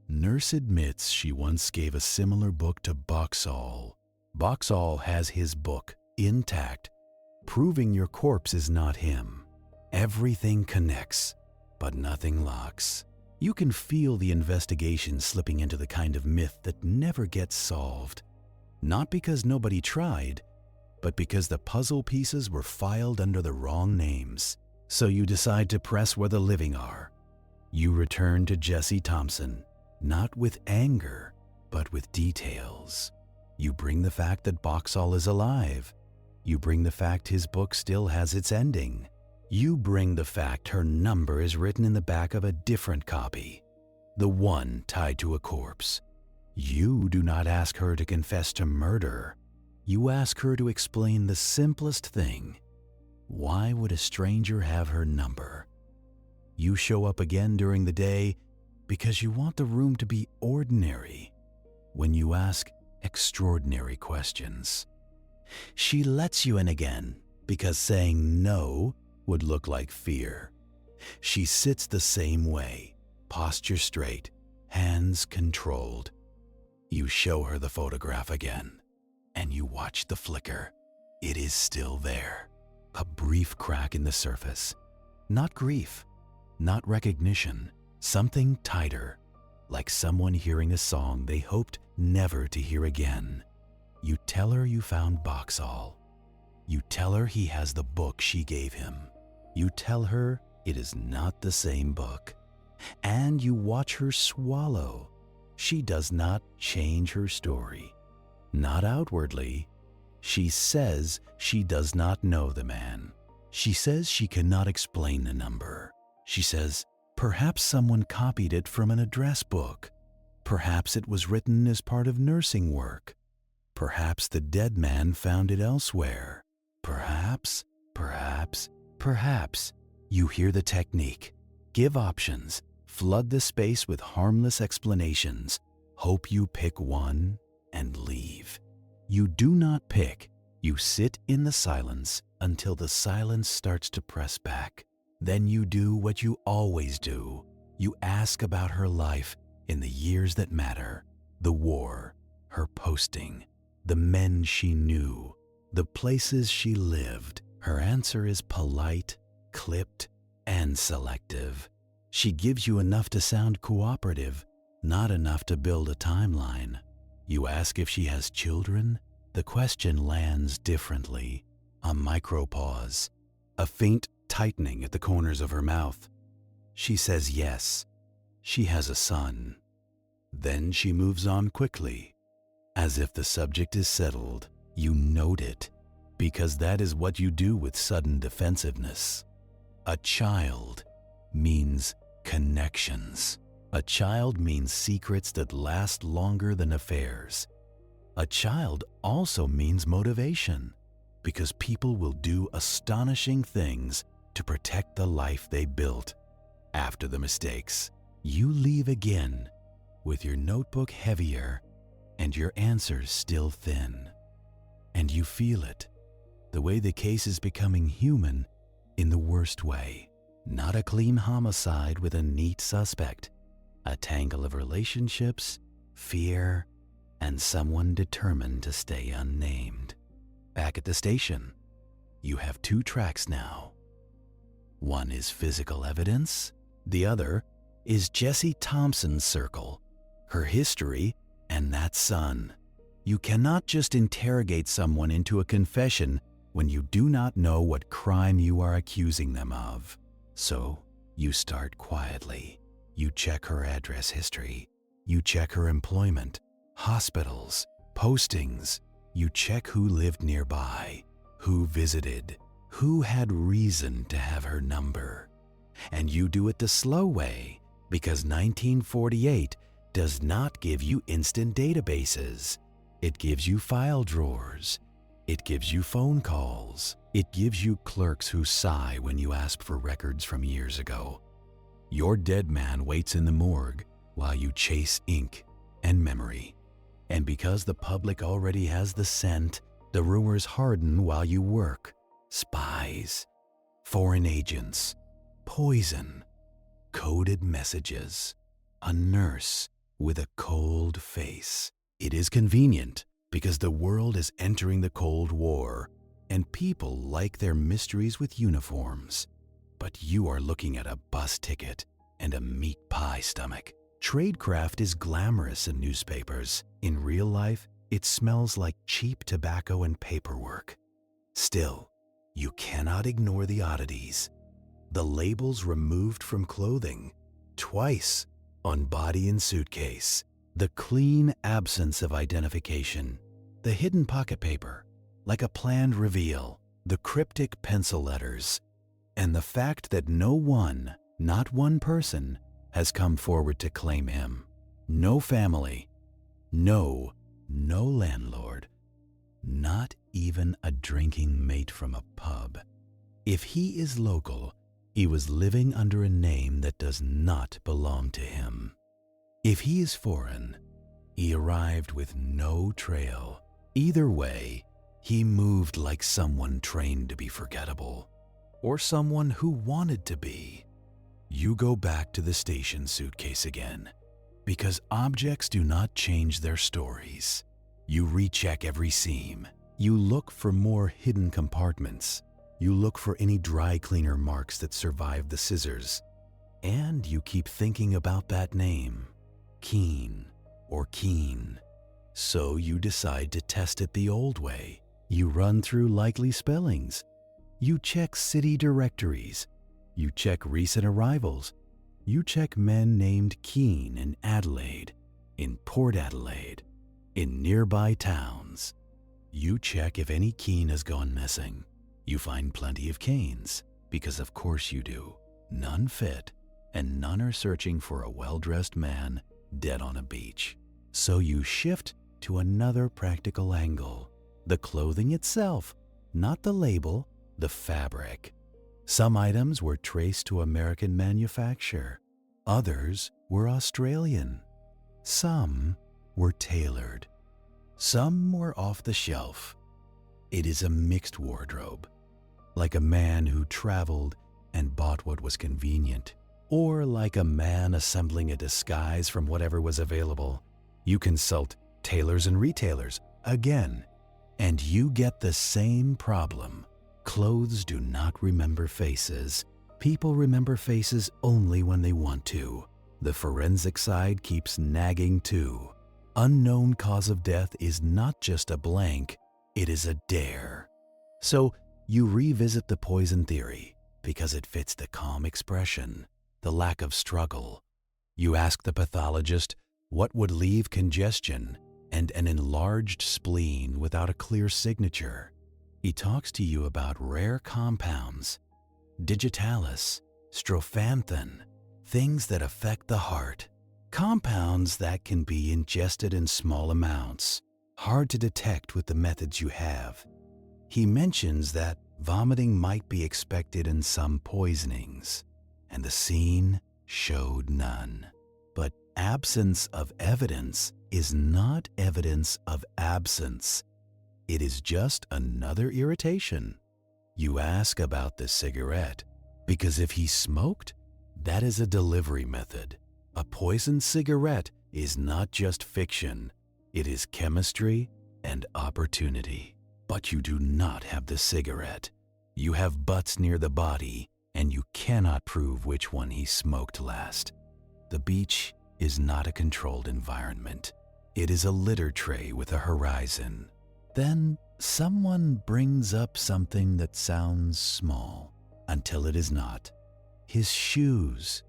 Nurse admits she once gave a similar book to Boxall. Boxall has his book intact, proving your corpse is not him. Everything connects, but nothing locks. You can feel the investigation slipping into the kind of myth that never gets solved. Not because nobody tried, but because the puzzle pieces were filed under the wrong names. So you decide to press where the living are. You return to Jessie Thompson, not with anger, but with details. You bring the fact that Boxall is alive. You bring the fact his book still has its ending. You bring the fact her number is written in the back of a different copy, the one tied to a corpse. You do not ask her to confess to murder. You ask her to explain the simplest thing. Why would a stranger have her number? You show up again during the day because you want the room to be ordinary when you ask extraordinary questions. She lets you in again because saying no would look like fear. She sits the same way, posture straight, hands controlled. You show her the photograph again, and you watch the flicker. It is still there, a brief crack in the surface. Not grief, not recognition, something tighter, like someone hearing a song they hoped never to hear again. You tell her you found Boxall. You tell her he has the book she gave him. You tell her it is not the same book. And you watch her swallow. She does not change her story. Not outwardly. She says she does not know the man. She says she cannot explain the number. She says Perhaps someone copied it from an address book. Perhaps it was written as part of nursing work. Perhaps the dead man found it elsewhere. Perhaps. You hear the technique. Give options. Flood the space with harmless explanations. Hope you pick one and leave. You do not pick. You sit in the silence until the silence starts to press back. Then you do what you always do. You ask about her life in the years that matter. The war, her posting, the men she knew, the places she lived. Her answer is polite, clipped, and selective. She gives you enough to sound cooperative, not enough to build a timeline. You ask if she has children. The question lands differently. A micropause, a faint tightening at the corners of her mouth. She says yes. She has a son. Then she moves on quickly, as if the subject is settled. You note it, because that is what you do with sudden defensiveness. A child means connections. A child means secrets that last longer than affairs. A child also means motivation, because people will do astonishing things to protect the life they built. After the mistakes, you leave again with your notebook heavier and your answers still thin. And you feel it, the way the case is becoming human in the worst way. Not a clean homicide with a neat suspect. A tangle of relationships, fear, and someone determined to stay unnamed. Back at the station, you have two tracks now. One is physical evidence. The other is Jessie Thompson's circle, her history, and that son. You cannot just interrogate someone into a confession when you do not know what crime you are accusing them of. So, you start quietly. You check her address history. You check her employment, hospitals, postings. You check who lived nearby, who visited, who had reason to have her number. And you do it the slow way, because 1948 does not give you instant databases. It gives you file drawers. It gives you phone calls. It gives you clerks who sigh when you ask for records from years ago. Your dead man waits in the morgue while you chase ink and memory. And because the public already has the scent, the rumors harden while you work. Spies, foreign agents, poison, coded messages, a nurse with a cold face. It is convenient because the world is entering the Cold War and people like their mysteries with uniforms. But you are looking at a bus ticket and a meat pie stomach. Tradecraft is glamorous in newspapers. In real life, it smells like cheap tobacco and paperwork. Still, you cannot ignore the oddities. The labels removed from clothing, twice on body and suitcase. The clean absence of identification. The hidden pocket paper, like a planned reveal. The cryptic pencil letters. And the fact that no one, not one person, has come forward to claim him. No family. No landlord. Not even a drinking mate from a pub. If he is local, he was living under a name that does not belong to him. If he is foreign, he arrived with no trail. Either way, he moved like someone trained to be forgettable, or someone who wanted to be. You go back to the station suitcase again, because objects do not change their stories. You recheck every seam. You look for more hidden compartments. You look for any dry cleaner marks that survived the scissors. And you keep thinking about that name, Keen or Keen. So you decide to test it the old way. You run through likely spellings. You check city directories. You check recent arrivals. You check men named Keen in Adelaide, in Port Adelaide, in nearby towns. You check if any Keen has gone missing. You find plenty of Kanes, because of course you do. None fit, and none are searching for a well-dressed man dead on a beach. So you shift to another practical angle, the clothing itself, not the label, the fabric. Some items were traced to American manufacture, others were Australian. Some were tailored, some were off the shelf. It is a mixed wardrobe, like a man who traveled and bought what was convenient, or like a man assembling a disguise from whatever was available. You consult tailors and retailers again, and you get the same problem. Clothes do not remember faces. People remember faces only when they want to. The forensic side keeps nagging too. Unknown cause of death is not just a blank, it is a dare. So you revisit the poison theory because it fits the calm expression, the lack of struggle. You ask the pathologist what would leave congestion and an enlarged spleen without a clear signature. He talks to you about rare compounds, digitalis, strophanthin, things that affect the heart, compounds that can be ingested in small amounts, hard to detect with the methods you have. He mentions that vomiting might be expected in some poisonings, and the scene showed none. But absence of evidence is not evidence of absence. It is just another irritation. You ask about the cigarette, because if he smoked, that is a delivery method. A poisoned cigarette is not just fiction, it is chemistry and opportunity. But you do not have the cigarette. You have butts near the body, and you cannot prove which one he smoked last. The beach is not a controlled environment. It is a litter tray with a horizon. Then someone brings up something that sounds small until it is not. His shoes.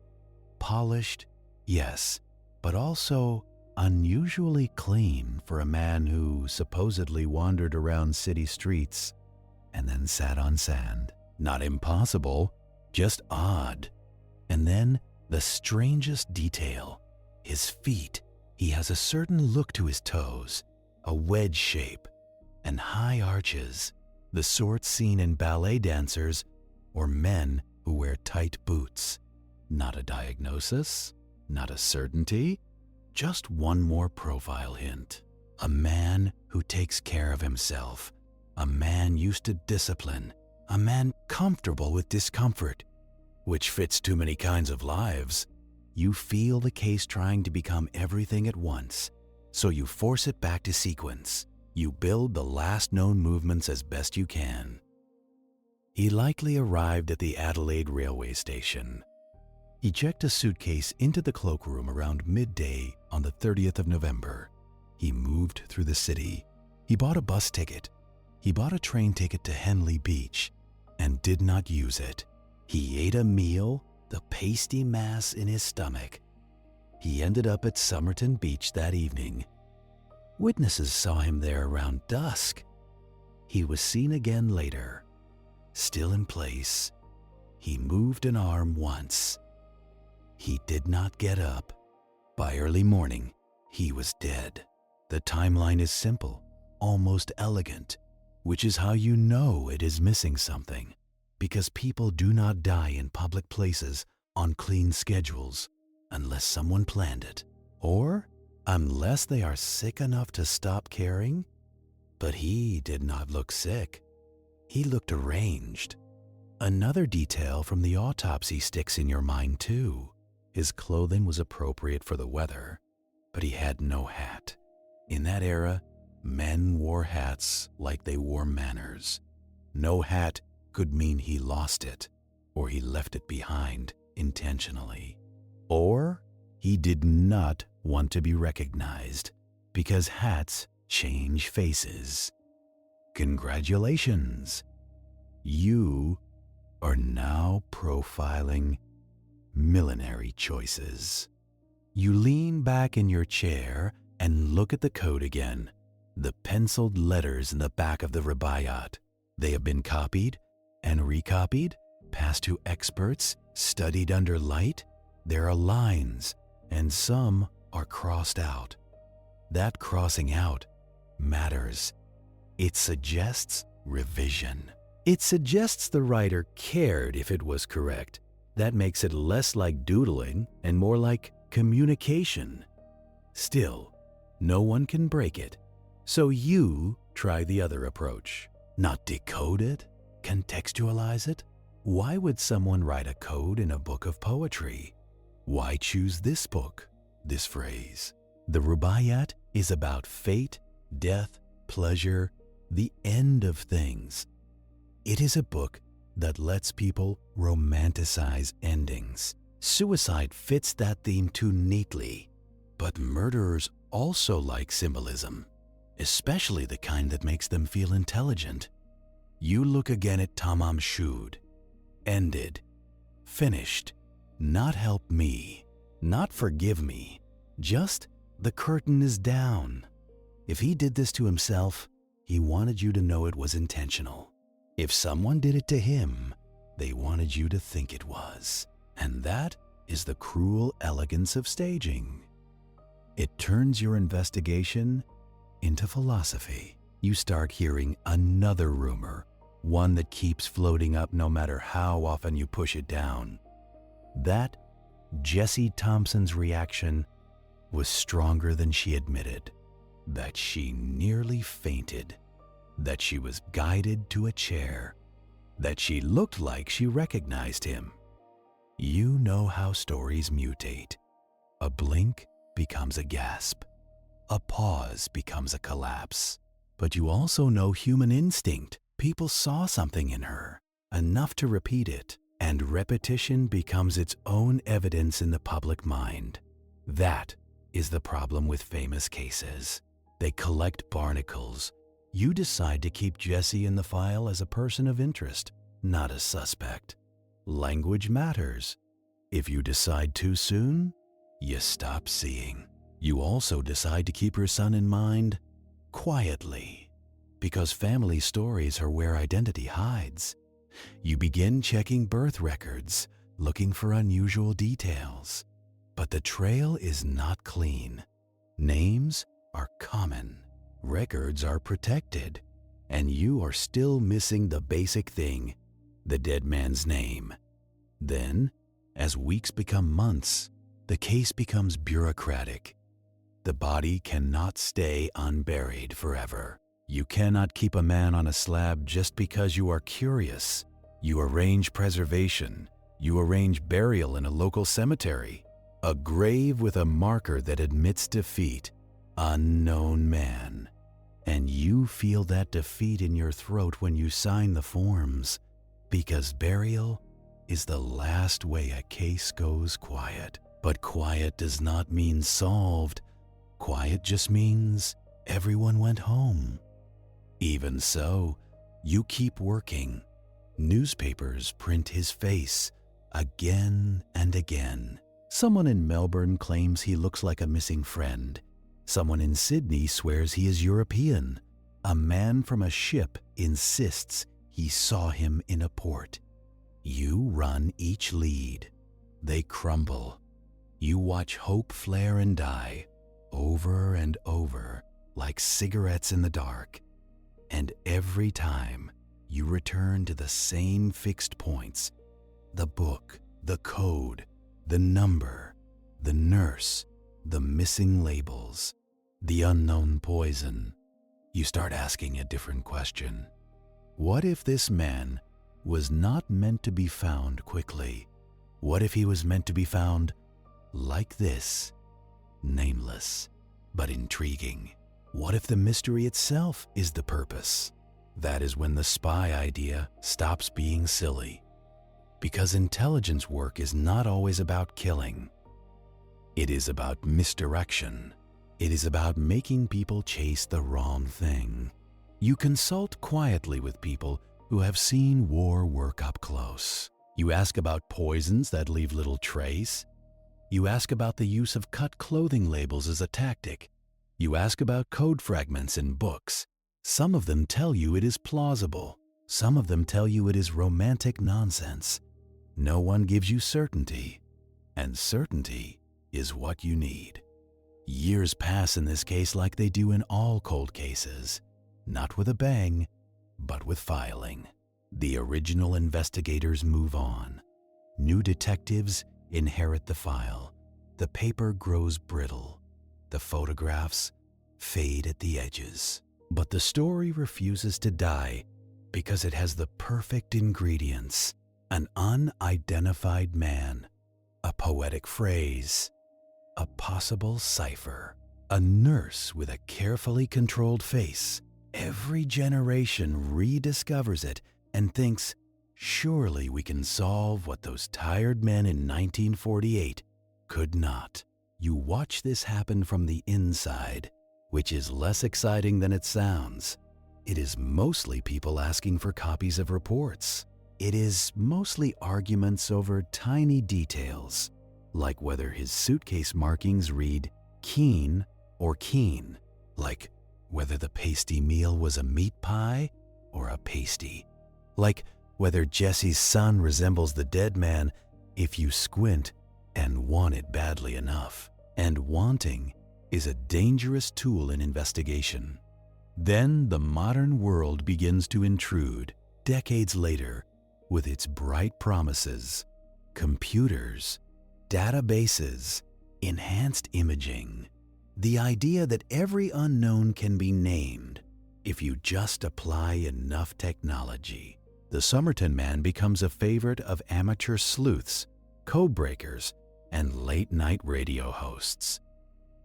Polished, yes, but also unusually clean for a man who supposedly wandered around city streets and then sat on sand. Not impossible, just odd. And then the strangest detail, his feet. He has a certain look to his toes, a wedge shape, and high arches, the sort seen in ballet dancers or men who wear tight boots. Not a diagnosis, not a certainty, just one more profile hint. A man who takes care of himself, a man used to discipline, a man comfortable with discomfort, which fits too many kinds of lives. You feel the case trying to become everything at once, so you force it back to sequence. You build the last known movements as best you can. He likely arrived at the Adelaide railway station. He checked a suitcase into the cloakroom around midday on the 30th of November. He moved through the city. He bought a bus ticket. He bought a train ticket to Henley Beach and did not use it. He ate a meal, the pasty mass in his stomach. He ended up at Somerton Beach that evening. Witnesses saw him there around dusk. He was seen again later, still in place. He moved an arm once. He did not get up. By early morning, he was dead. The timeline is simple, almost elegant, which is how you know it is missing something, because people do not die in public places on clean schedules unless someone planned it, or unless they are sick enough to stop caring. But he did not look sick. He looked arranged. Another detail from the autopsy sticks in your mind too. His clothing was appropriate for the weather, but he had no hat. In that era, men wore hats like they wore manners. No hat could mean he lost it, or he left it behind intentionally. Or he did not want to be recognized, because hats change faces. Congratulations! You are now profiling millinery choices. You lean back in your chair and look at the code again. The penciled letters in the back of the Rubaiyat. They have been copied and recopied, passed to experts, studied under light. There are lines, and some are crossed out. That crossing out matters. It suggests revision. It suggests the writer cared if it was correct. That makes it less like doodling and more like communication. Still, no one can break it. So you try the other approach. Not decode it, contextualize it. Why would someone write a code in a book of poetry? Why choose this book, this phrase? The Rubaiyat is about fate, death, pleasure, the end of things. It is a book that lets people romanticize endings. Suicide fits that theme too neatly, but murderers also like symbolism, especially the kind that makes them feel intelligent. You look again at Tamam Shud. Ended, finished, not help me, not forgive me, just the curtain is down. If he did this to himself, he wanted you to know it was intentional. If someone did it to him, they wanted you to think it was. And that is the cruel elegance of staging. It turns your investigation into philosophy. You start hearing another rumor, one that keeps floating up no matter how often you push it down. That Jessie Thompson's reaction was stronger than she admitted, that she nearly fainted, that she was guided to a chair, that she looked like she recognized him. You know how stories mutate. A blink becomes a gasp. A pause becomes a collapse. But you also know human instinct. People saw something in her, enough to repeat it, and repetition becomes its own evidence in the public mind. That is the problem with famous cases. They collect barnacles. You decide to keep Jessie in the file as a person of interest, not a suspect. Language matters. If you decide too soon, you stop seeing. You also decide to keep her son in mind quietly, because family stories are where identity hides. You begin checking birth records, looking for unusual details. But the trail is not clean. Names are common. Records are protected. And you are still missing the basic thing, the dead man's name. Then, as weeks become months, the case becomes bureaucratic. The body cannot stay unburied forever. You cannot keep a man on a slab just because you are curious. You arrange preservation. You arrange burial in a local cemetery. A grave with a marker that admits defeat. Unknown man. And you feel that defeat in your throat when you sign the forms, because burial is the last way a case goes quiet. But quiet does not mean solved. Quiet just means everyone went home. Even so, you keep working. Newspapers print his face again and again. Someone in Melbourne claims he looks like a missing friend. Someone in Sydney swears he is European. A man from a ship insists he saw him in a port. You run each lead. They crumble. You watch hope flare and die, over and over, like cigarettes in the dark. And every time, you return to the same fixed points. The book, the code, the number, the nurse, the missing labels, the unknown poison. You start asking a different question. What if this man was not meant to be found quickly? What if he was meant to be found like this, nameless, but intriguing? What if the mystery itself is the purpose? That is when the spy idea stops being silly. Because intelligence work is not always about killing. It is about misdirection. It is about making people chase the wrong thing. You consult quietly with people who have seen war work up close. You ask about poisons that leave little trace. You ask about the use of cut clothing labels as a tactic. You ask about code fragments in books. Some of them tell you it is plausible. Some of them tell you it is romantic nonsense. No one gives you certainty. and certainty is what you need. Years pass in this case like they do in all cold cases, not with a bang, but with filing. The original investigators move on. New detectives inherit the file. The paper grows brittle. The photographs fade at the edges. But the story refuses to die because it has the perfect ingredients: an unidentified man, a poetic phrase, a possible cipher, a nurse with a carefully controlled face. Every generation rediscovers it and thinks, surely we can solve what those tired men in 1948 could not. You watch this happen from the inside, which is less exciting than it sounds. It is mostly people asking for copies of reports. It is mostly arguments over tiny details, like whether his suitcase markings read keen or keen, like whether the pasty meal was a meat pie or a pasty, like whether Jesse's son resembles the dead man if you squint and want it badly enough. And wanting is a dangerous tool in investigation. Then the modern world begins to intrude, decades later, with its bright promises: computers, databases, enhanced imaging, the idea that every unknown can be named if you just apply enough technology. The Somerton Man becomes a favorite of amateur sleuths, codebreakers, and late-night radio hosts.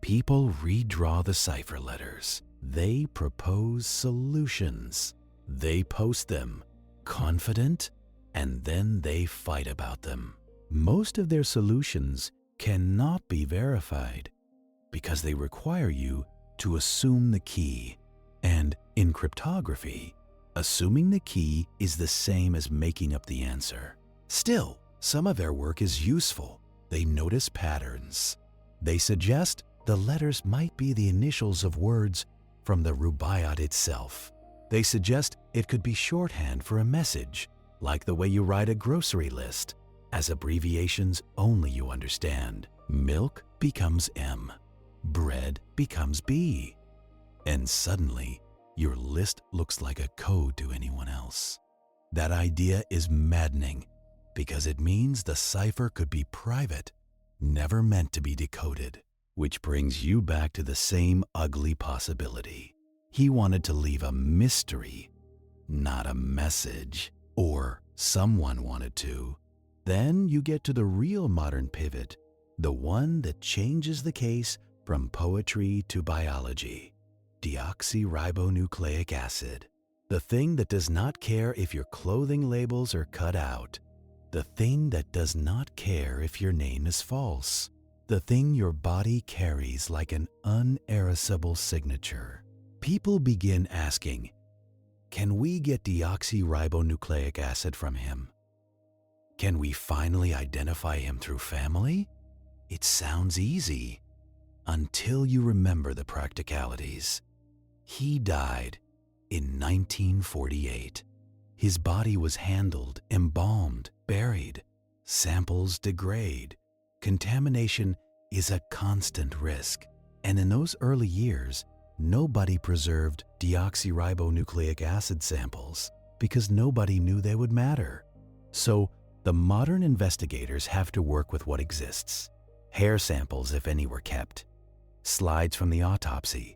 People redraw the cipher letters. They propose solutions. They post them, confident, and then they fight about them. Most of their solutions cannot be verified because they require you to assume the key. And in cryptography, assuming the key is the same as making up the answer. Still, some of their work is useful. They notice patterns. They suggest the letters might be the initials of words from the rubaiyat itself. They suggest it could be shorthand for a message, like the way you write a grocery list, as abbreviations only you understand. Milk becomes M, bread becomes B, and suddenly your list looks like a code to anyone else. That idea is maddening because it means the cipher could be private, never meant to be decoded, which brings you back to the same ugly possibility. He wanted to leave a mystery, not a message, or someone wanted to. Then you get to the real modern pivot, the one that changes the case from poetry to biology. Deoxyribonucleic acid, the thing that does not care if your clothing labels are cut out, the thing that does not care if your name is false, the thing your body carries like an unerasable signature. People begin asking, can we get deoxyribonucleic acid from him? Can we finally identify him through family? It sounds easy, until you remember the practicalities. He died in 1948. His body was handled, embalmed, buried. Samples degrade. Contamination is a constant risk. And in those early years, nobody preserved deoxyribonucleic acid samples because nobody knew they would matter. So the modern investigators have to work with what exists. Hair samples, if any, were kept. Slides from the autopsy.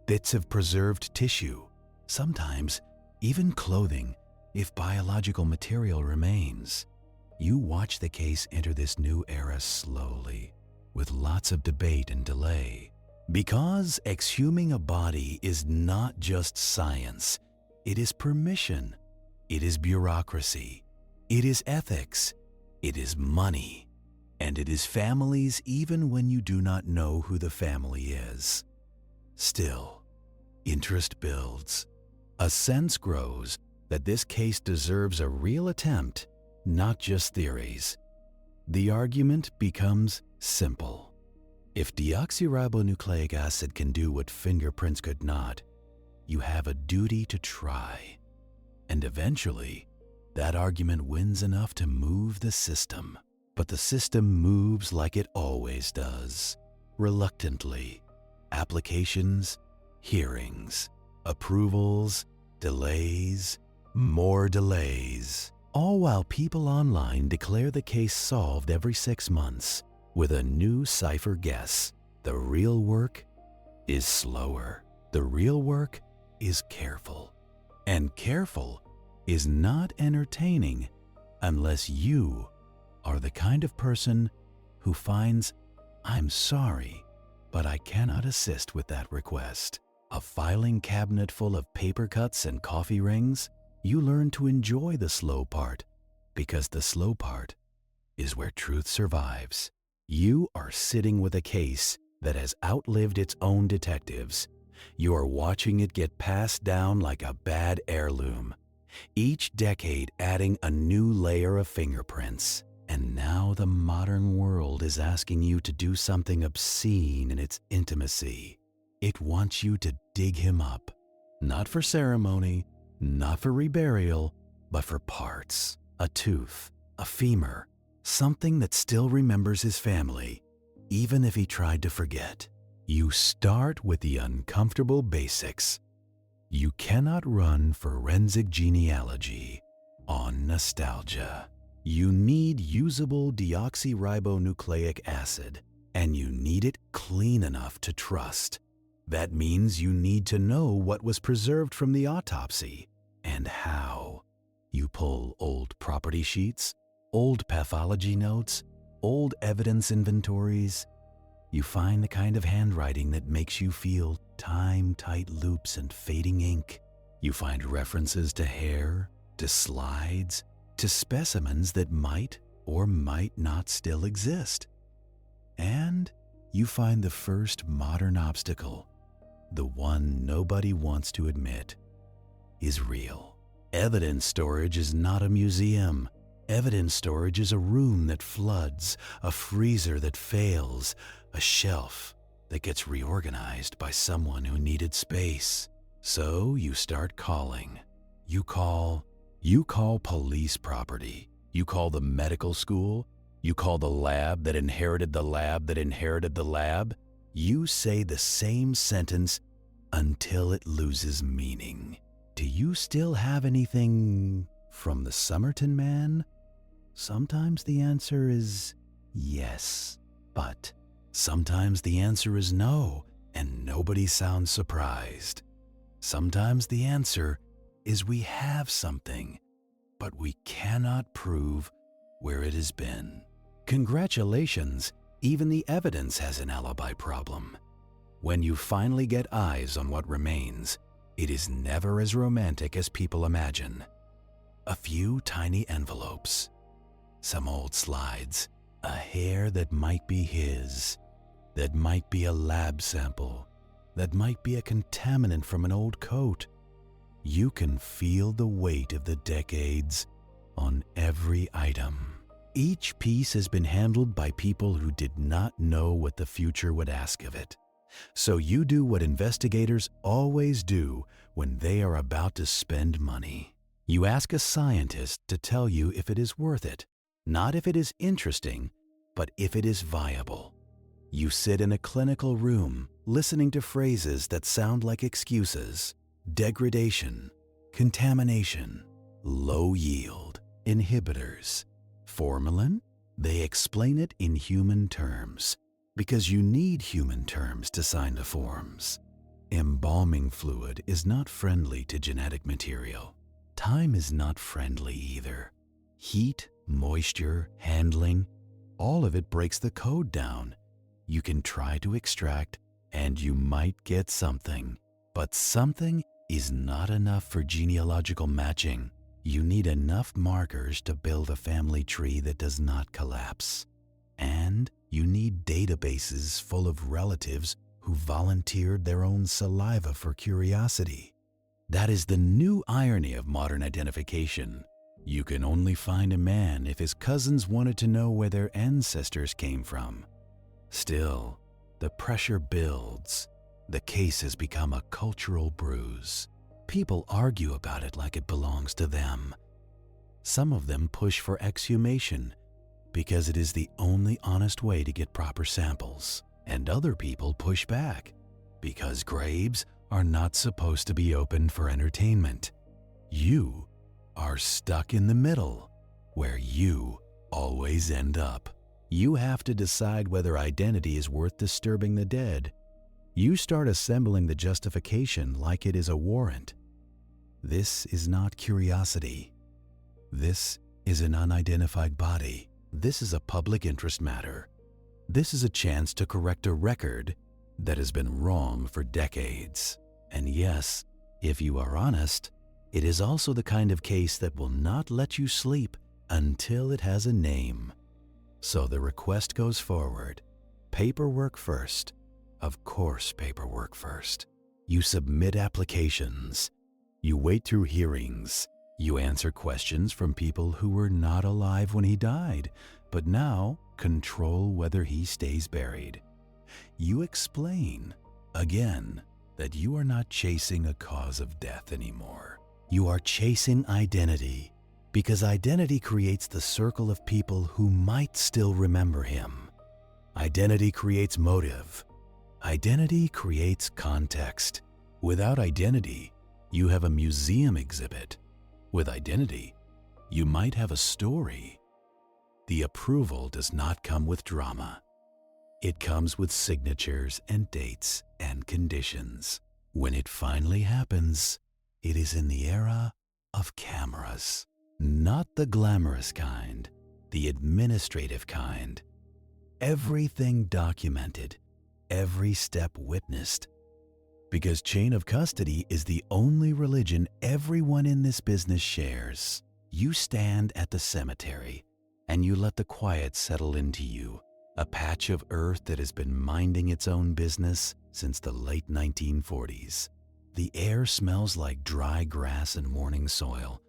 Bits of preserved tissue. Sometimes even clothing, if biological material remains. You watch the case enter this new era slowly, with lots of debate and delay. Because exhuming a body is not just science, it is permission, it is bureaucracy, it is ethics, it is money, and it is families even when you do not know who the family is. Still, interest builds. A sense grows that this case deserves a real attempt, not just theories. The argument becomes simple. If deoxyribonucleic acid can do what fingerprints could not, you have a duty to try. And eventually, that argument wins enough to move the system. But the system moves like it always does, reluctantly. Applications, hearings, approvals, delays, more delays. All while people online declare the case solved every 6 months with a new cipher guess. The real work is slower. The real work is careful. And careful is not entertaining unless you are the kind of person who finds, "I'm sorry, but I cannot assist with that request." A filing cabinet full of paper cuts and coffee rings, you learn to enjoy the slow part, because the slow part is where truth survives. You are sitting with a case that has outlived its own detectives. You are watching it get passed down like a bad heirloom, each decade adding a new layer of fingerprints. And now the modern world is asking you to do something obscene in its intimacy. It wants you to dig him up, not for ceremony, not for reburial, but for parts. A tooth, a femur, something that still remembers his family, even if he tried to forget. You start with the uncomfortable basics. You cannot run forensic genealogy on nostalgia. You need usable deoxyribonucleic acid, and you need it clean enough to trust. That means you need to know what was preserved from the autopsy and how. You pull old property sheets, old pathology notes, old evidence inventories. You find the kind of handwriting that makes you feel time-tight loops and fading ink. You find references to hair, to slides, to specimens that might or might not still exist. And you find the first modern obstacle, the one nobody wants to admit, is real. Evidence storage is not a museum. Evidence storage is a room that floods, a freezer that fails, a shelf that gets reorganized by someone who needed space. So you start calling. You call police property. You call the medical school. You call the lab that inherited the lab that inherited the lab. You say the same sentence until it loses meaning. Do you still have anything from the Somerton Man? Sometimes the answer is yes, but sometimes the answer is no, and nobody sounds surprised. Sometimes the answer is we have something, but we cannot prove where it has been. Congratulations, even the evidence has an alibi problem. When you finally get eyes on what remains, it is never as romantic as people imagine. A few tiny envelopes, some old slides, a hair that might be his, that might be a lab sample, that might be a contaminant from an old coat. You can feel the weight of the decades on every item. Each piece has been handled by people who did not know what the future would ask of it. So you do what investigators always do when they are about to spend money. You ask a scientist to tell you if it is worth it, not if it is interesting, but if it is viable. You sit in a clinical room listening to phrases that sound like excuses: degradation, contamination, low yield, inhibitors, formalin. They explain it in human terms because you need human terms to sign the forms. Embalming fluid is not friendly to genetic material. Time is not friendly either. Heat, moisture, handling, all of it breaks the code down. You can try to extract and you might get something, but something is not enough for genealogical matching. You need enough markers to build a family tree that does not collapse. And you need databases full of relatives who volunteered their own saliva for curiosity. That is the new irony of modern identification. You can only find a man if his cousins wanted to know where their ancestors came from. Still, the pressure builds. The case has become a cultural bruise. People argue about it like it belongs to them. Some of them push for exhumation, because it is the only honest way to get proper samples, and other people push back because graves are not supposed to be opened for entertainment. You are stuck in the middle, where you always end up. You have to decide whether identity is worth disturbing the dead. You start assembling the justification like it is a warrant. This is not curiosity. This is an unidentified body. This is a public interest matter. This is a chance to correct a record that has been wrong for decades. And yes, if you are honest, it is also the kind of case that will not let you sleep until it has a name. So the request goes forward. Paperwork first. Of course, paperwork first. You submit applications. You wait through hearings. You answer questions from people who were not alive when he died, but now control whether he stays buried. You explain, again, that you are not chasing a cause of death anymore. You are chasing identity, because identity creates the circle of people who might still remember him. Identity creates motive. Identity creates context. Without identity, you have a museum exhibit. With identity, you might have a story. The approval does not come with drama. It comes with signatures and dates and conditions. When it finally happens, it is in the era of cameras. Not the glamorous kind, the administrative kind. Everything documented, every step witnessed. Because chain of custody is the only religion everyone in this business shares. You stand at the cemetery and you let the quiet settle into you, a patch of earth that has been minding its own business since the late 1940s. The air smells like dry grass and morning soil.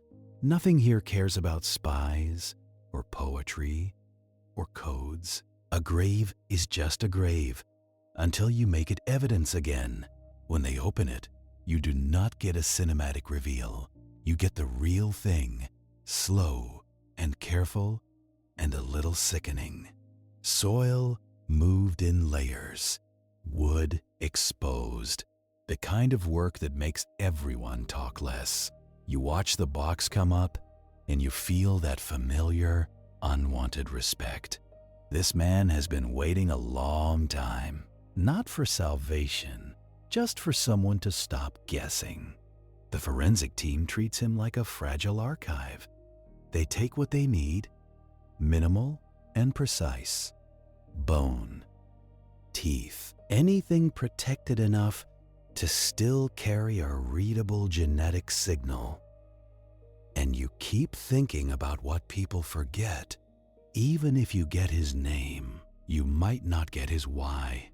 Nothing here cares about spies or poetry or codes. A grave is just a grave until you make it evidence again. When they open it, you do not get a cinematic reveal. You get the real thing, slow and careful and a little sickening. Soil moved in layers, wood exposed, the kind of work that makes everyone talk less. You watch the box come up and you feel that familiar, unwanted respect. This man has been waiting a long time, not for salvation, just for someone to stop guessing. The forensic team treats him like a fragile archive. They take what they need, minimal and precise. Bone, teeth, anything protected enough to still carry a readable genetic signal. And you keep thinking about what people forget. Even if you get his name, you might not get his why.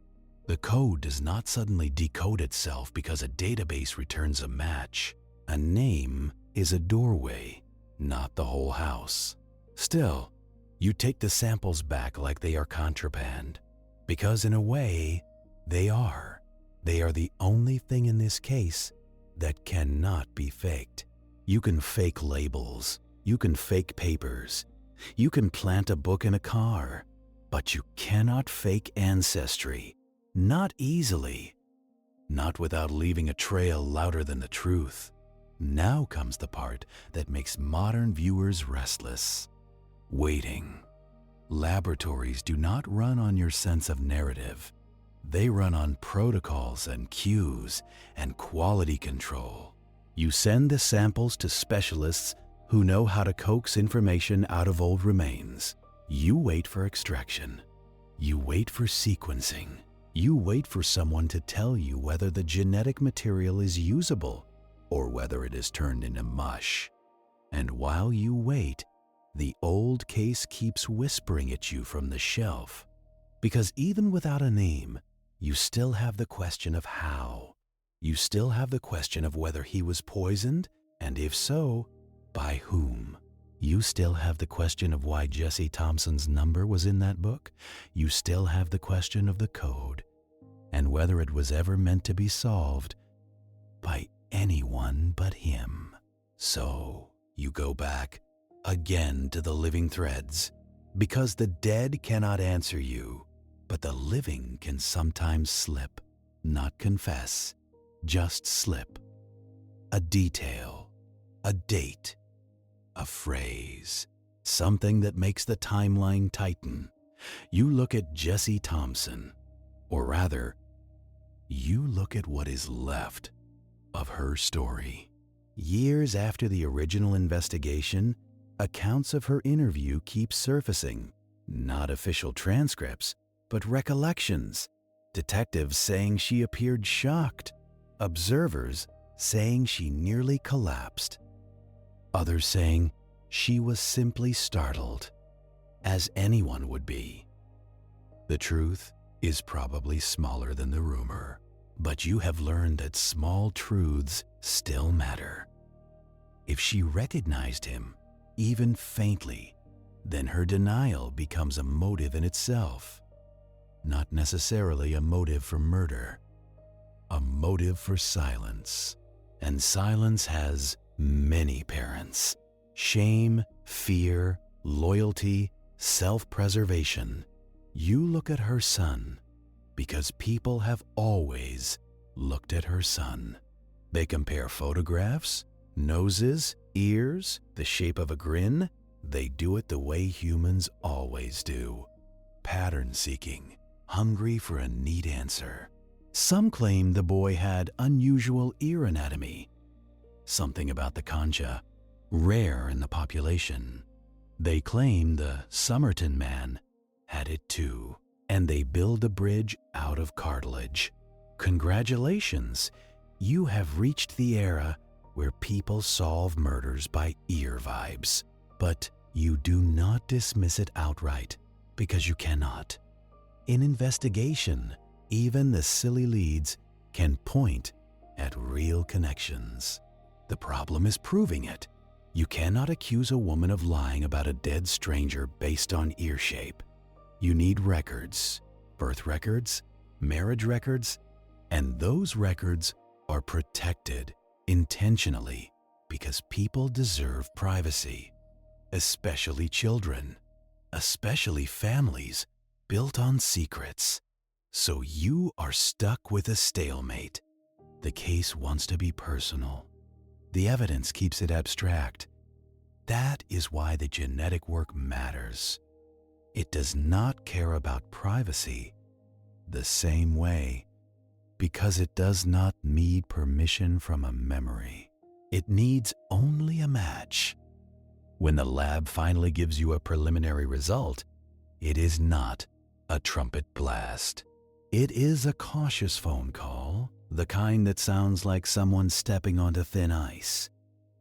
The code does not suddenly decode itself because a database returns a match. A name is a doorway, not the whole house. Still, you take the samples back like they are contraband, because in a way, they are. They are the only thing in this case that cannot be faked. You can fake labels, you can fake papers, you can plant a book in a car, but you cannot fake ancestry. Not easily. Not without leaving a trail louder than the truth. Now comes the part that makes modern viewers restless. Waiting. Laboratories do not run on your sense of narrative. They run on protocols and cues and quality control. You send the samples to specialists who know how to coax information out of old remains. You wait for extraction. You wait for sequencing. You wait for someone to tell you whether the genetic material is usable or whether it is turned into mush. And while you wait, the old case keeps whispering at you from the shelf. Because even without a name, you still have the question of how. You still have the question of whether he was poisoned, and if so, by whom. You still have the question of why Jesse Thompson's number was in that book. You still have the question of the code, and whether it was ever meant to be solved by anyone but him. So you go back again to the living threads, Because the dead cannot answer you, but the living can sometimes slip, not confess, just slip. A detail, a date, a phrase, something that makes the timeline tighten. You look at Jessie Thompson, or rather, you look at what is left of her story. Years after the original investigation, accounts of her interview keep surfacing. Not official transcripts, but recollections. Detectives saying she appeared shocked. Observers saying she nearly collapsed. Others saying she was simply startled, as anyone would be. The truth is probably smaller than the rumor, but you have learned that small truths still matter. If she recognized him, even faintly, then her denial becomes a motive in itself. Not necessarily a motive for murder, a motive for silence. And silence has many parents. Shame, fear, loyalty, self-preservation. You look at her son because people have always looked at her son. They compare photographs, noses, ears, the shape of a grin. They do it the way humans always do. Pattern seeking, hungry for a neat answer. Some claim the boy had unusual ear anatomy, something about the concha, rare in the population. They claim the Somerton Man had it too, and they build a bridge out of cartilage. Congratulations, you have reached the era where people solve murders by ear vibes. But you do not dismiss it outright, because you cannot. In investigation, even the silly leads can point at real connections. The problem is proving it. You cannot accuse a woman of lying about a dead stranger based on ear shape. You need records, birth records, marriage records, and those records are protected intentionally because people deserve privacy, especially children, especially families built on secrets. So you are stuck with a stalemate. The case wants to be personal. The evidence keeps it abstract. That is why the genetic work matters. It does not care about privacy the same way because it does not need permission from a memory. It needs only a match. When the lab finally gives you a preliminary result, it is not a trumpet blast. It is a cautious phone call, the kind that sounds like someone stepping onto thin ice.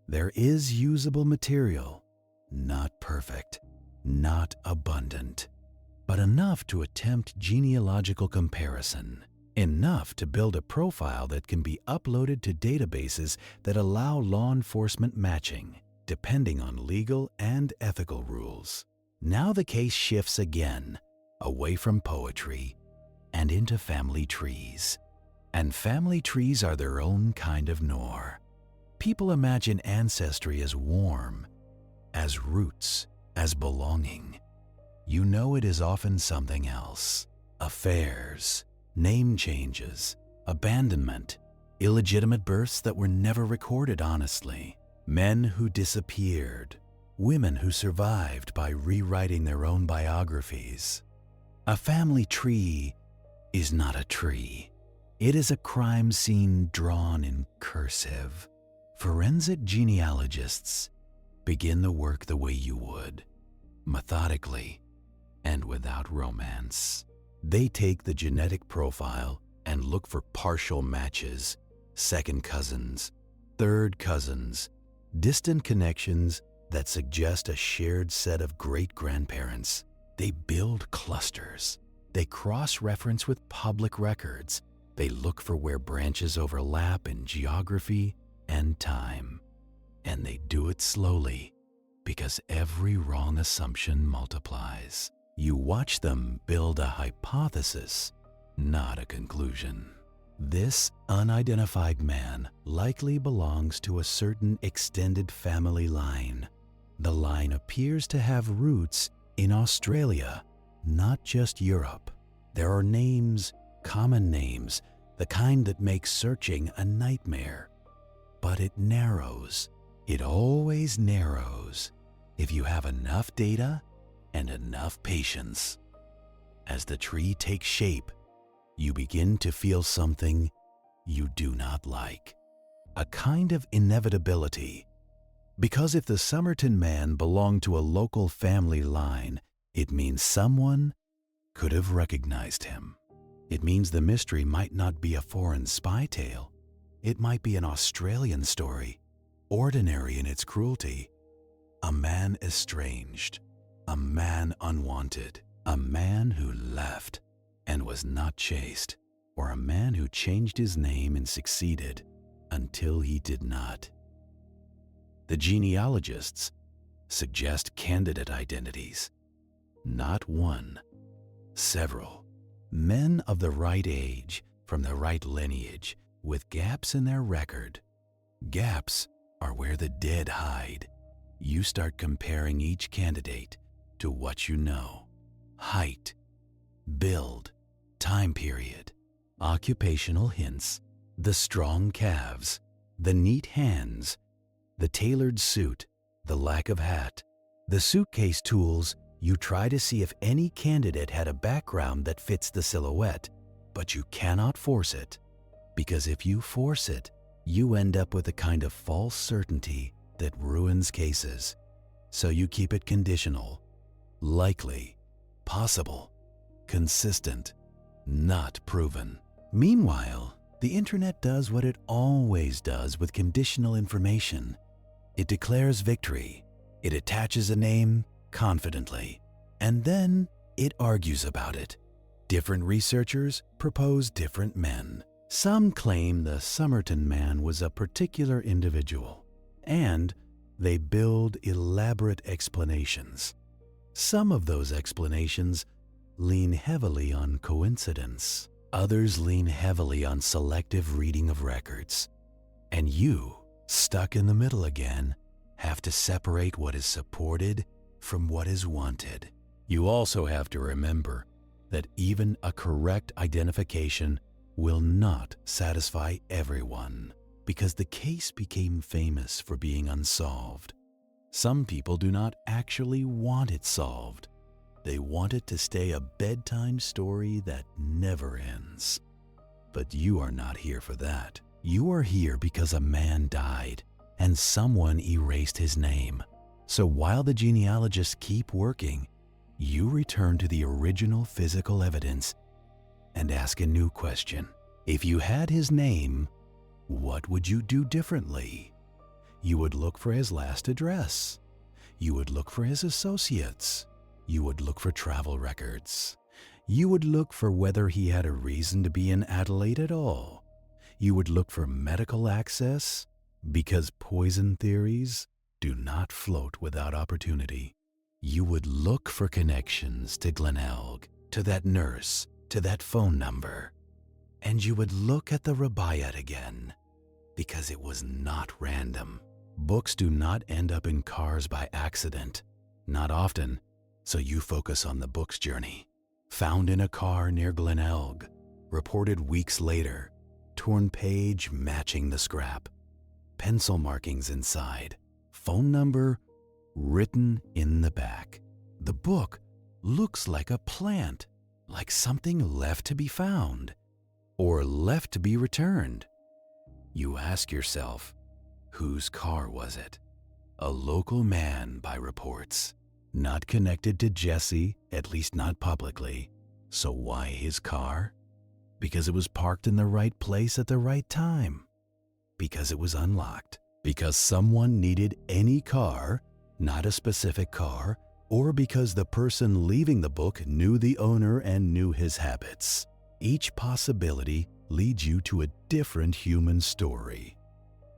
There is usable material, not perfect, not abundant, but enough to attempt genealogical comparison, enough to build a profile that can be uploaded to databases that allow law enforcement matching, depending on legal and ethical rules. Now the case shifts again, away from poetry and into family trees. And family trees are their own kind of noir. People imagine ancestry as warm, as roots, as belonging. You know it is often something else. Affairs, name changes, abandonment, illegitimate births that were never recorded honestly, men who disappeared, women who survived by rewriting their own biographies. A family tree is not a tree. It is a crime scene drawn in cursive. Forensic genealogists begin the work the way you would, methodically and without romance. They take the genetic profile and look for partial matches, second cousins, third cousins, distant connections that suggest a shared set of great-grandparents. They build clusters. They cross-reference with public records. They look for where branches overlap in geography and time. And they do it slowly because every wrong assumption multiplies. You watch them build a hypothesis, not a conclusion. This unidentified man likely belongs to a certain extended family line. The line appears to have roots In Australia, not just Europe, there are names, common names, the kind that make searching a nightmare. But it narrows. It always narrows if you have enough data and enough patience. As the tree takes shape, you begin to feel something you do not like. A kind of inevitability. Because if the Somerton Man belonged to a local family line, it means someone could have recognized him. It means the mystery might not be a foreign spy tale. It might be an Australian story, ordinary in its cruelty. A man estranged, a man unwanted, a man who left and was not chased, or a man who changed his name and succeeded until he did not. The genealogists suggest candidate identities. Not one, several. Men of the right age, from the right lineage, with gaps in their record. Gaps are where the dead hide. You start comparing each candidate to what you know. Height, build, time period, occupational hints, the strong calves, the neat hands, the tailored suit, the lack of hat, the suitcase tools. You try to see if any candidate had a background that fits the silhouette, but you cannot force it, because if you force it, you end up with a kind of false certainty that ruins cases. So you keep it conditional, likely, possible, consistent, not proven. Meanwhile, the internet does what it always does with conditional information. It declares victory. It attaches a name confidently, and then it argues about it. Different researchers propose different men. Some claim the Somerton Man was a particular individual, and they build elaborate explanations. Some of those explanations lean heavily on coincidence. Others lean heavily on selective reading of records. And you, stuck in the middle again, have to separate what is supported from what is wanted. You also have to remember that even a correct identification will not satisfy everyone, because the case became famous for being unsolved. Some people do not actually want it solved. They want it to stay a bedtime story that never ends. But you are not here for that. You are here because a man died and someone erased his name. So while the genealogists keep working, you return to the original physical evidence and ask a new question. If you had his name, what would you do differently? You would look for his last address. You would look for his associates. You would look for travel records. You would look for whether he had a reason to be in Adelaide at all. You would look for medical access, because poison theories do not float without opportunity. You would look for connections to Glenelg, to that nurse, to that phone number. And you would look at the Rubaiyat again, because it was not random. Books do not end up in cars by accident, not often, so you focus on the book's journey. Found in a car near Glenelg, reported weeks later, torn page matching the scrap, pencil markings inside, phone number written in the back. The book looks like a plant, like something left to be found, or left to be returned. You ask yourself, whose car was it? A local man by reports, not connected to Jesse, at least not publicly. So why his car? Because it was parked in the right place at the right time. Because it was unlocked. Because someone needed any car, not a specific car, or because the person leaving the book knew the owner and knew his habits. Each possibility leads you to a different human story.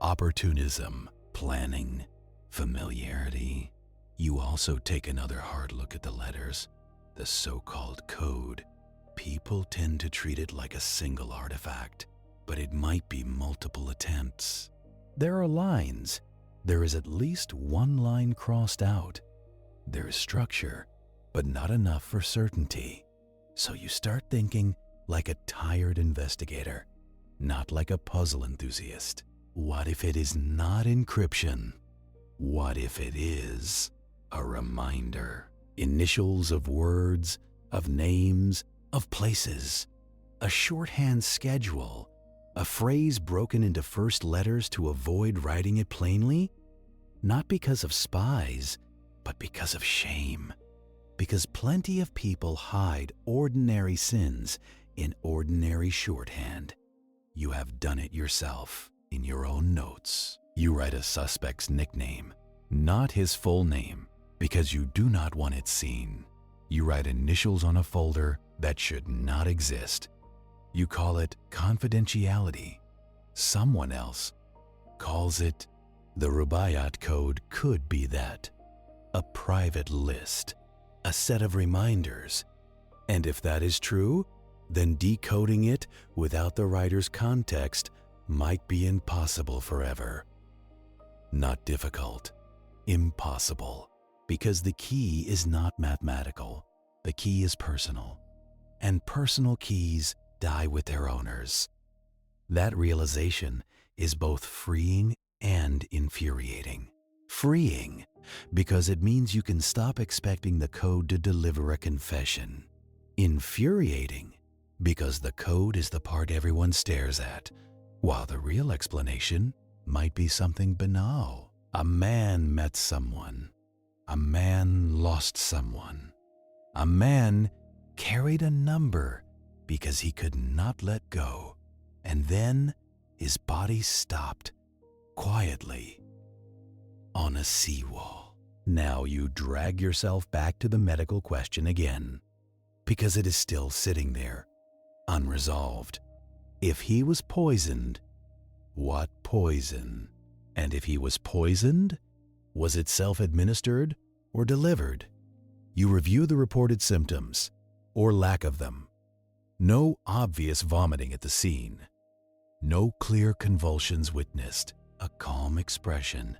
Opportunism, planning, familiarity. You also take another hard look at the letters, the so-called code. People tend to treat it like a single artifact, but it might be multiple attempts. There are lines. There is at least one line crossed out. There is structure, but not enough for certainty. So you start thinking like a tired investigator, not like a puzzle enthusiast. What if it is not encryption? What if it is a reminder? Initials of words, of names, of places, a shorthand schedule, a phrase broken into first letters to avoid writing it plainly? Not because of spies, but because of shame. Because plenty of people hide ordinary sins in ordinary shorthand. You have done it yourself in your own notes. You write a suspect's nickname, not his full name, because you do not want it seen. You write initials on a folder that should not exist. You call it confidentiality. Someone else calls it the Rubaiyat Code. Could be that. A private list, a set of reminders. And if that is true, then decoding it without the writer's context might be impossible forever. Not difficult, impossible, because the key is not mathematical. The key is personal, and personal keys die with their owners. That realization is both freeing and infuriating. Freeing, because it means you can stop expecting the code to deliver a confession. Infuriating, because the code is the part everyone stares at, while the real explanation might be something banal. A man met someone. A man lost someone. A man carried a number because he could not let go, and then his body stopped quietly on a seawall. Now you drag yourself back to the medical question again, because it is still sitting there, unresolved. If he was poisoned, what poison? And if he was poisoned, was it self-administered or delivered? You review the reported symptoms, or lack of them. No obvious vomiting at the scene. No clear convulsions witnessed. A calm expression.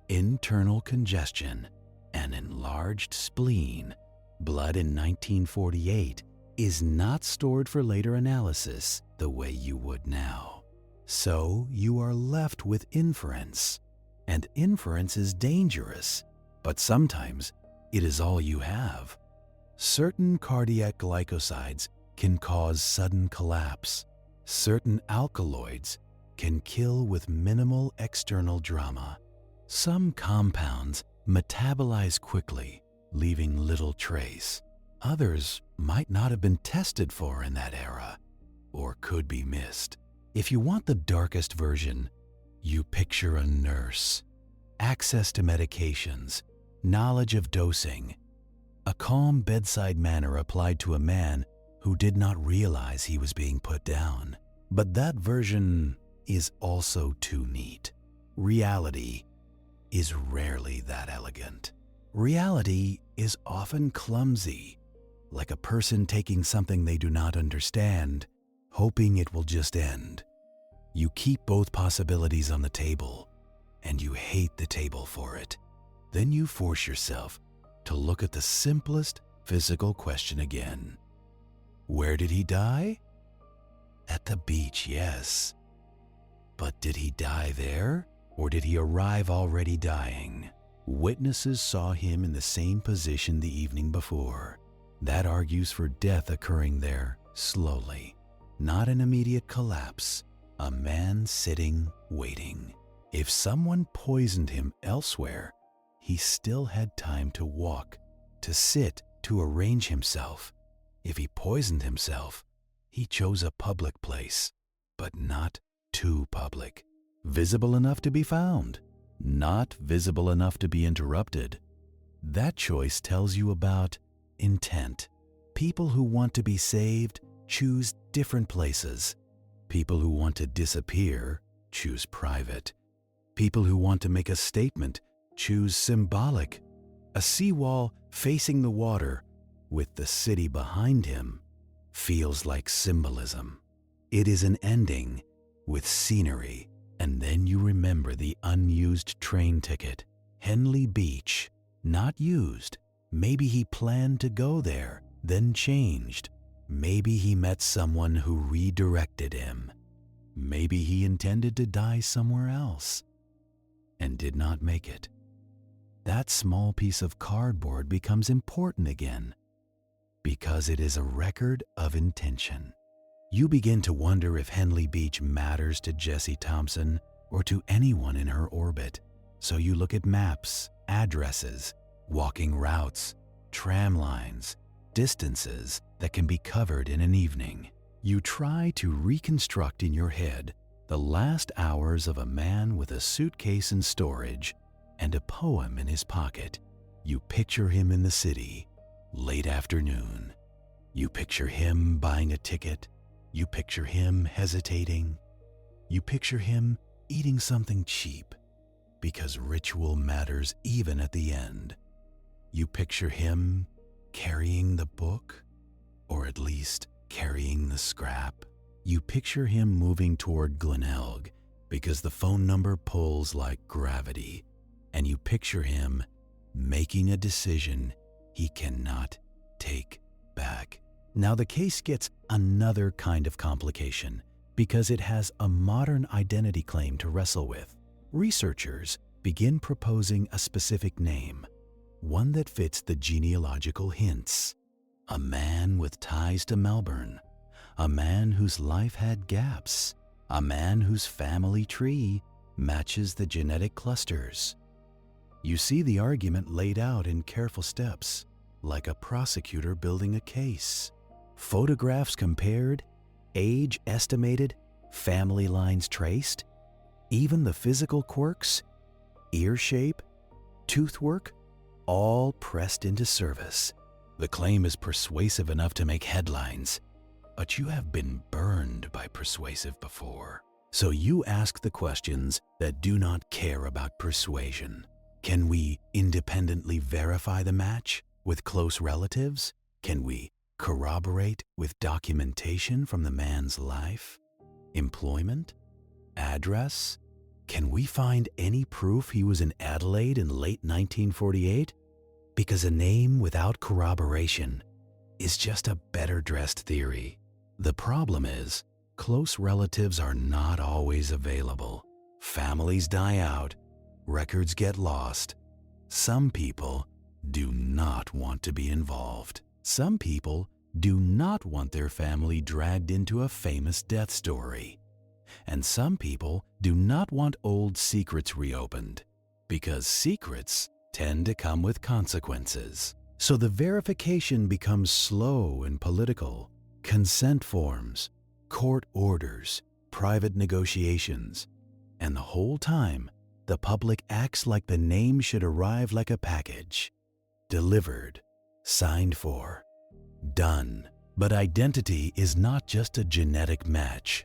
Internal congestion. An enlarged spleen. Blood in 1948 is not stored for later analysis the way you would now. So you are left with inference. And inference is dangerous, but sometimes it is all you have. Certain cardiac glycosides can cause sudden collapse. Certain alkaloids can kill with minimal external drama. Some compounds metabolize quickly, leaving little trace. Others might not have been tested for in that era, or could be missed. If you want the darkest version, you picture a nurse, access to medications, knowledge of dosing, a calm bedside manner applied to a man who did not realize he was being put down. But that version is also too neat. Reality is rarely that elegant. Reality is often clumsy, like a person taking something they do not understand, hoping it will just end. You keep both possibilities on the table, and you hate the table for it. Then you force yourself to look at the simplest physical question again. Where did he die? At the beach, yes. But did he die there, or did he arrive already dying? Witnesses saw him in the same position the evening before. That argues for death occurring there slowly, not an immediate collapse. A man sitting, waiting. If someone poisoned him elsewhere, he still had time to walk, to sit, to arrange himself. If he poisoned himself, he chose a public place, but not too public. Visible enough to be found, not visible enough to be interrupted. That choice tells you about intent. People who want to be saved choose different places. People who want to disappear choose private. People who want to make a statement choose symbolic. A seawall facing the water with the city behind him feels like symbolism. It is an ending with scenery, and then you remember the unused train ticket. Henley Beach, not used, Maybe he planned to go there, then changed. Maybe he met someone who redirected him. Maybe he intended to die somewhere else and did not make it. That small piece of cardboard becomes important again because it is a record of intention. You begin to wonder if Henley Beach matters to Jessie Thompson or to anyone in her orbit. So you look at maps, addresses, walking routes, tram lines, distances that can be covered in an evening. You try to reconstruct in your head the last hours of a man with a suitcase in storage and a poem in his pocket. You picture him in the city, late afternoon. You picture him buying a ticket. You picture him hesitating. You picture him eating something cheap because ritual matters even at the end. You picture him carrying the book, or at least carrying the scrap. You picture him moving toward Glenelg because the phone number pulls like gravity, and you picture him making a decision he cannot take back. Now the case gets another kind of complication because it has a modern identity claim to wrestle with. Researchers begin proposing a specific name, one that fits the genealogical hints. A man with ties to Melbourne, a man whose life had gaps, a man whose family tree matches the genetic clusters. You see the argument laid out in careful steps, like a prosecutor building a case. Photographs compared, age estimated, family lines traced, even the physical quirks, ear shape, tooth work, all pressed into service. The claim is persuasive enough to make headlines, but you have been burned by persuasive before. So you ask the questions that do not care about persuasion. Can we independently verify the match with close relatives? Can we corroborate with documentation from the man's life, employment, address? Can we find any proof he was in Adelaide in late 1948? Because a name without corroboration is just a better-dressed theory. The problem is, close relatives are not always available. Families die out, records get lost. Some people do not want to be involved. Some people do not want their family dragged into a famous death story. And some people do not want old secrets reopened, because secrets tend to come with consequences. So the verification becomes slow and political. Consent forms, court orders, private negotiations, and the whole time, the public acts like the name should arrive like a package. Delivered, signed for, done. But identity is not just a genetic match.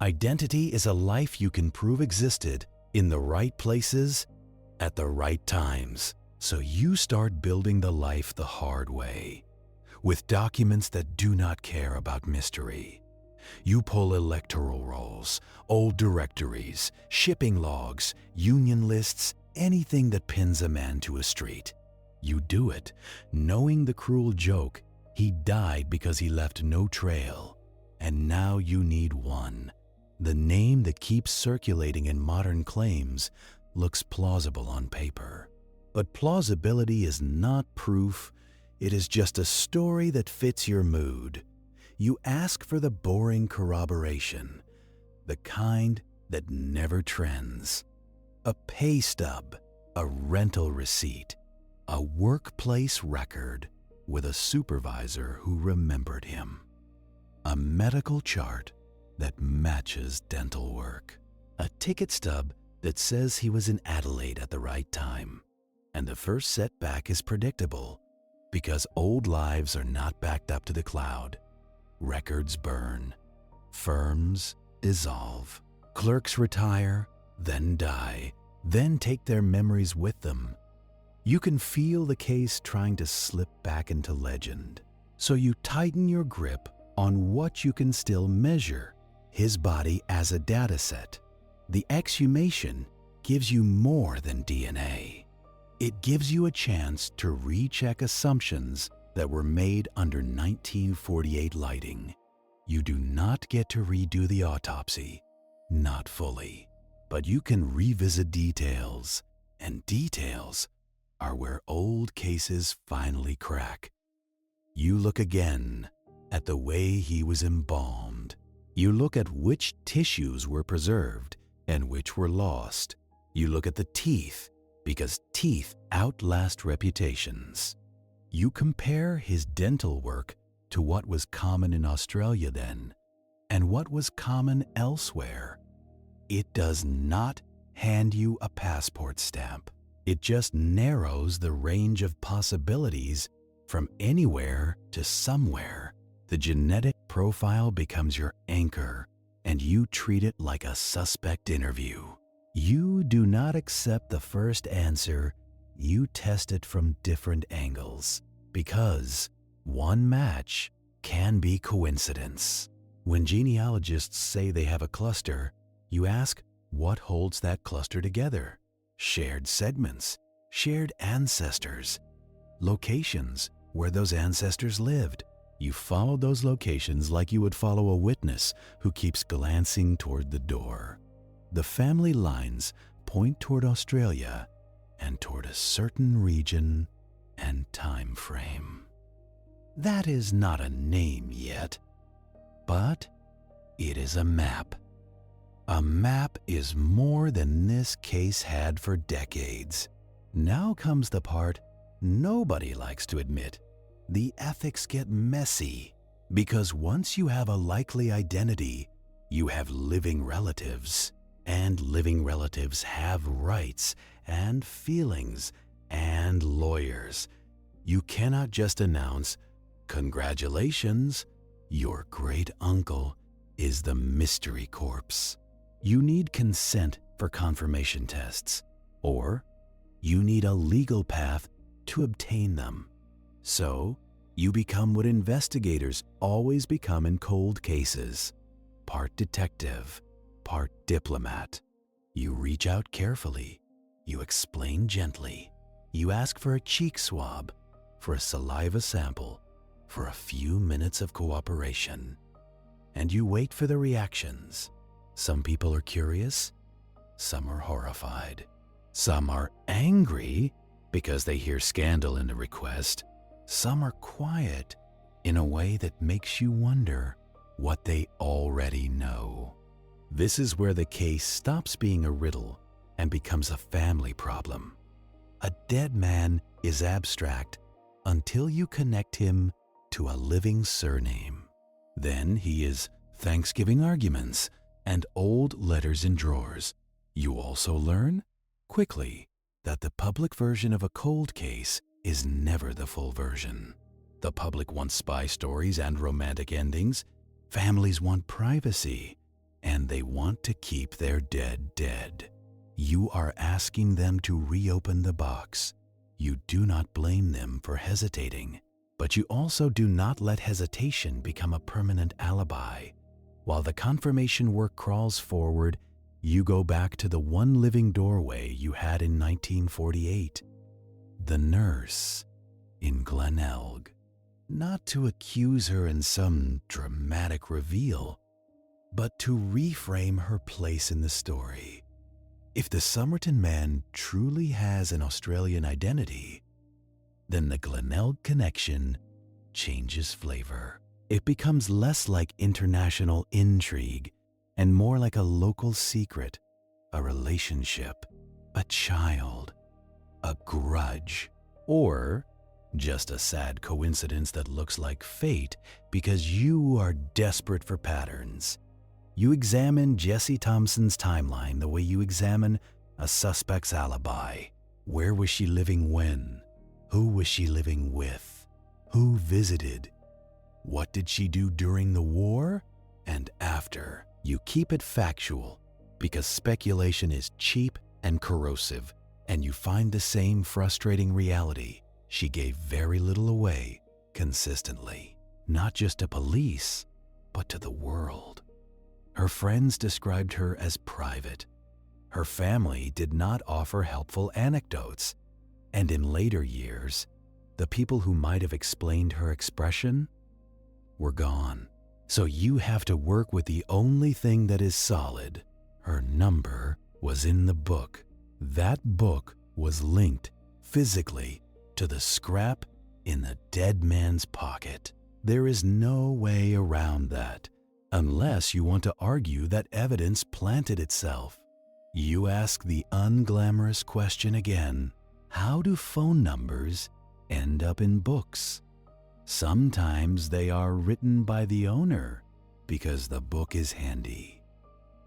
Identity is a life you can prove existed in the right places at the right times. So you start building the life the hard way, with documents that do not care about mystery. You pull electoral rolls, old directories, shipping logs, union lists, anything that pins a man to a street. You do it, knowing the cruel joke, he died because he left no trail. And now you need one. The name that keeps circulating in modern claims looks plausible on paper. But plausibility is not proof, it is just a story that fits your mood. You ask for the boring corroboration, the kind that never trends. A pay stub, a rental receipt, a workplace record with a supervisor who remembered him. A medical chart that matches dental work. A ticket stub that says he was in Adelaide at the right time. And the first setback is predictable because old lives are not backed up to the cloud. Records burn. Firms dissolve. Clerks retire, then die, then take their memories with them. You can feel the case trying to slip back into legend. So you tighten your grip on what you can still measure, his body as a data set. The exhumation gives you more than DNA. It gives you a chance to recheck assumptions that were made under 1948 lighting. You do not get to redo the autopsy, not fully, but you can revisit details, and details are where old cases finally crack. You look again at the way he was embalmed. You look at which tissues were preserved and which were lost. You look at the teeth, because teeth outlast reputations. You compare his dental work to what was common in Australia then, and what was common elsewhere. It does not hand you a passport stamp. It just narrows the range of possibilities from anywhere to somewhere. The genetic profile becomes your anchor, and you treat it like a suspect interview. You do not accept the first answer, you test it from different angles, because one match can be coincidence. When genealogists say they have a cluster, you ask what holds that cluster together. Shared segments, shared ancestors, locations where those ancestors lived. You follow those locations like you would follow a witness who keeps glancing toward the door. The family lines point toward Australia and toward a certain region and time frame. That is not a name yet, but it is a map. A map is more than this case had for decades. Now comes the part nobody likes to admit. The ethics get messy, because once you have a likely identity, you have living relatives, and living relatives have rights and feelings and lawyers. You cannot just announce, "Congratulations, your great uncle is the mystery corpse." You need consent for confirmation tests, or you need a legal path to obtain them. So, you become what investigators always become in cold cases: part detective, part diplomat. You reach out carefully, you explain gently, you ask for a cheek swab, for a saliva sample, for a few minutes of cooperation, and you wait for the reactions. Some people are curious, some are horrified, some are angry because they hear scandal in the request, some are quiet in a way that makes you wonder what they already know. This is where the case stops being a riddle and becomes a family problem. A dead man is abstract until you connect him to a living surname. Then he is Thanksgiving arguments and old letters in drawers. You also learn, quickly, that the public version of a cold case is never the full version. The public wants spy stories and romantic endings. Families want privacy, and they want to keep their dead dead. You are asking them to reopen the box. You do not blame them for hesitating, but you also do not let hesitation become a permanent alibi. While the confirmation work crawls forward, you go back to the one living doorway you had in 1948. The nurse in Glenelg. Not to accuse her in some dramatic reveal, but to reframe her place in the story. If the Somerton Man truly has an Australian identity, then the Glenelg connection changes flavor. It becomes less like international intrigue and more like a local secret, a relationship, a child, a grudge, or just a sad coincidence that looks like fate because you are desperate for patterns. You examine Jesse Thompson's timeline the way you examine a suspect's alibi. Where was she living when? Who was she living with? Who visited? What did she do during the war and after? You keep it factual because speculation is cheap and corrosive, and you find the same frustrating reality. She gave very little away consistently, not just to police, but to the world. Her friends described her as private. Her family did not offer helpful anecdotes. And in later years, the people who might have explained her expression were gone. So you have to work with the only thing that is solid. Her number was in the book. That book was linked physically to the scrap in the dead man's pocket. There is no way around that, unless you want to argue that evidence planted itself. You ask the unglamorous question again: how do phone numbers end up in books? Sometimes they are written by the owner because the book is handy.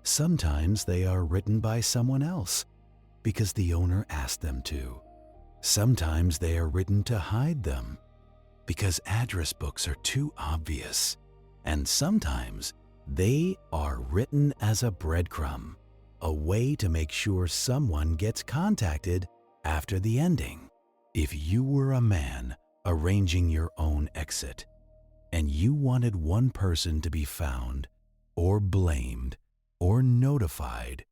Sometimes they are written by someone else because the owner asked them to. Sometimes they are written to hide them because address books are too obvious. And sometimes they are written as a breadcrumb, a way to make sure someone gets contacted after the ending. If you were a man arranging your own exit, and you wanted one person to be found, or blamed, or notified,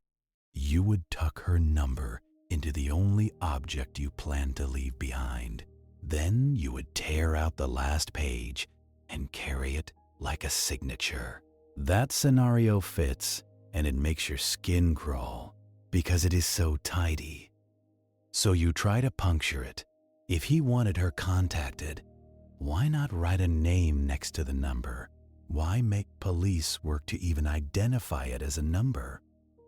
you would tuck her number into the only object you planned to leave behind. Then you would tear out the last page and carry it like a signature. That scenario fits, and it makes your skin crawl because it is so tidy. So you try to puncture it. If he wanted her contacted, why not write a name next to the number? Why make police work to even identify it as a number?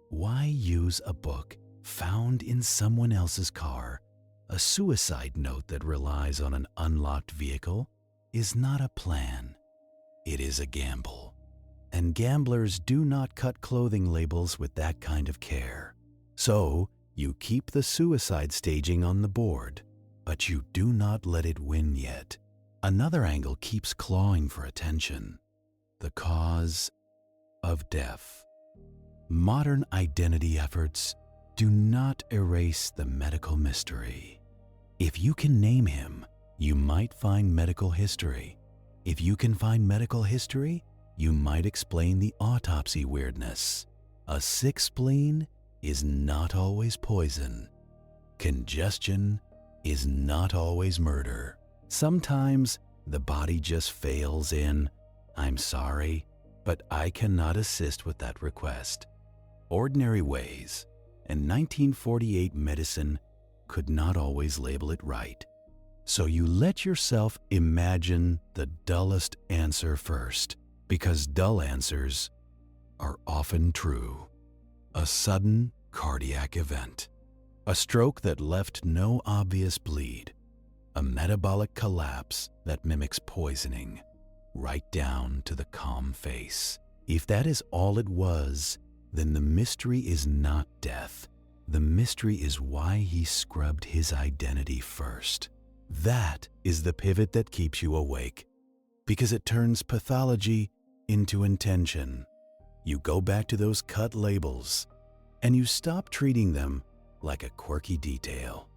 Why use a book found in someone else's car? A suicide note that relies on an unlocked vehicle is not a plan. It is a gamble. And gamblers do not cut clothing labels with that kind of care. So you keep the suicide staging on the board, but you do not let it win yet. Another angle keeps clawing for attention: the cause of death. Modern identity efforts do not erase the medical mystery. If you can name him, you might find medical history. If you can find medical history, you might explain the autopsy weirdness. A sick spleen is not always poison. Congestion is not always murder. Sometimes the body just fails in, "I'm sorry, but I cannot assist with that request." Ordinary ways, and 1948 medicine could not always label it right. So you let yourself imagine the dullest answer first, because dull answers are often true. A sudden cardiac event, a stroke that left no obvious bleed, a metabolic collapse that mimics poisoning, right down to the calm face. If that is all it was, then the mystery is not death. The mystery is why he scrubbed his identity first. That is the pivot that keeps you awake, because it turns pathology into intention. You go back to those cut labels, and you stop treating them like a quirky detail.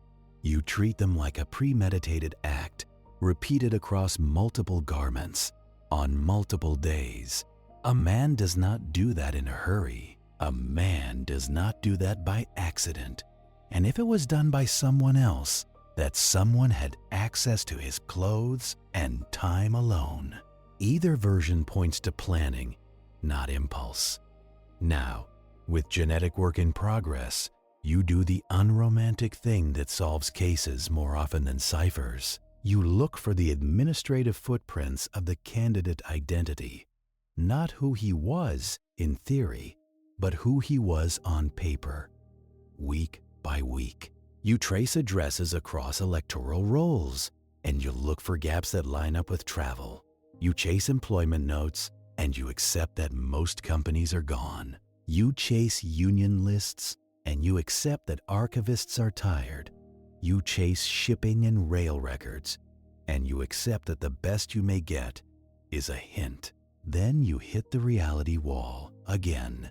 You treat them like a premeditated act, repeated across multiple garments, on multiple days. A man does not do that in a hurry. A man does not do that by accident. And if it was done by someone else, that someone had access to his clothes and time alone. Either version points to planning, not impulse. Now, with genetic work in progress, you do the unromantic thing that solves cases more often than ciphers. You look for the administrative footprints of the candidate identity, not who he was in theory, but who he was on paper, week by week. You trace addresses across electoral rolls, and you look for gaps that line up with travel. You chase employment notes, and you accept that most companies are gone. You chase union lists, and you accept that archivists are tired. You chase shipping and rail records, and you accept that the best you may get is a hint. Then you hit the reality wall again.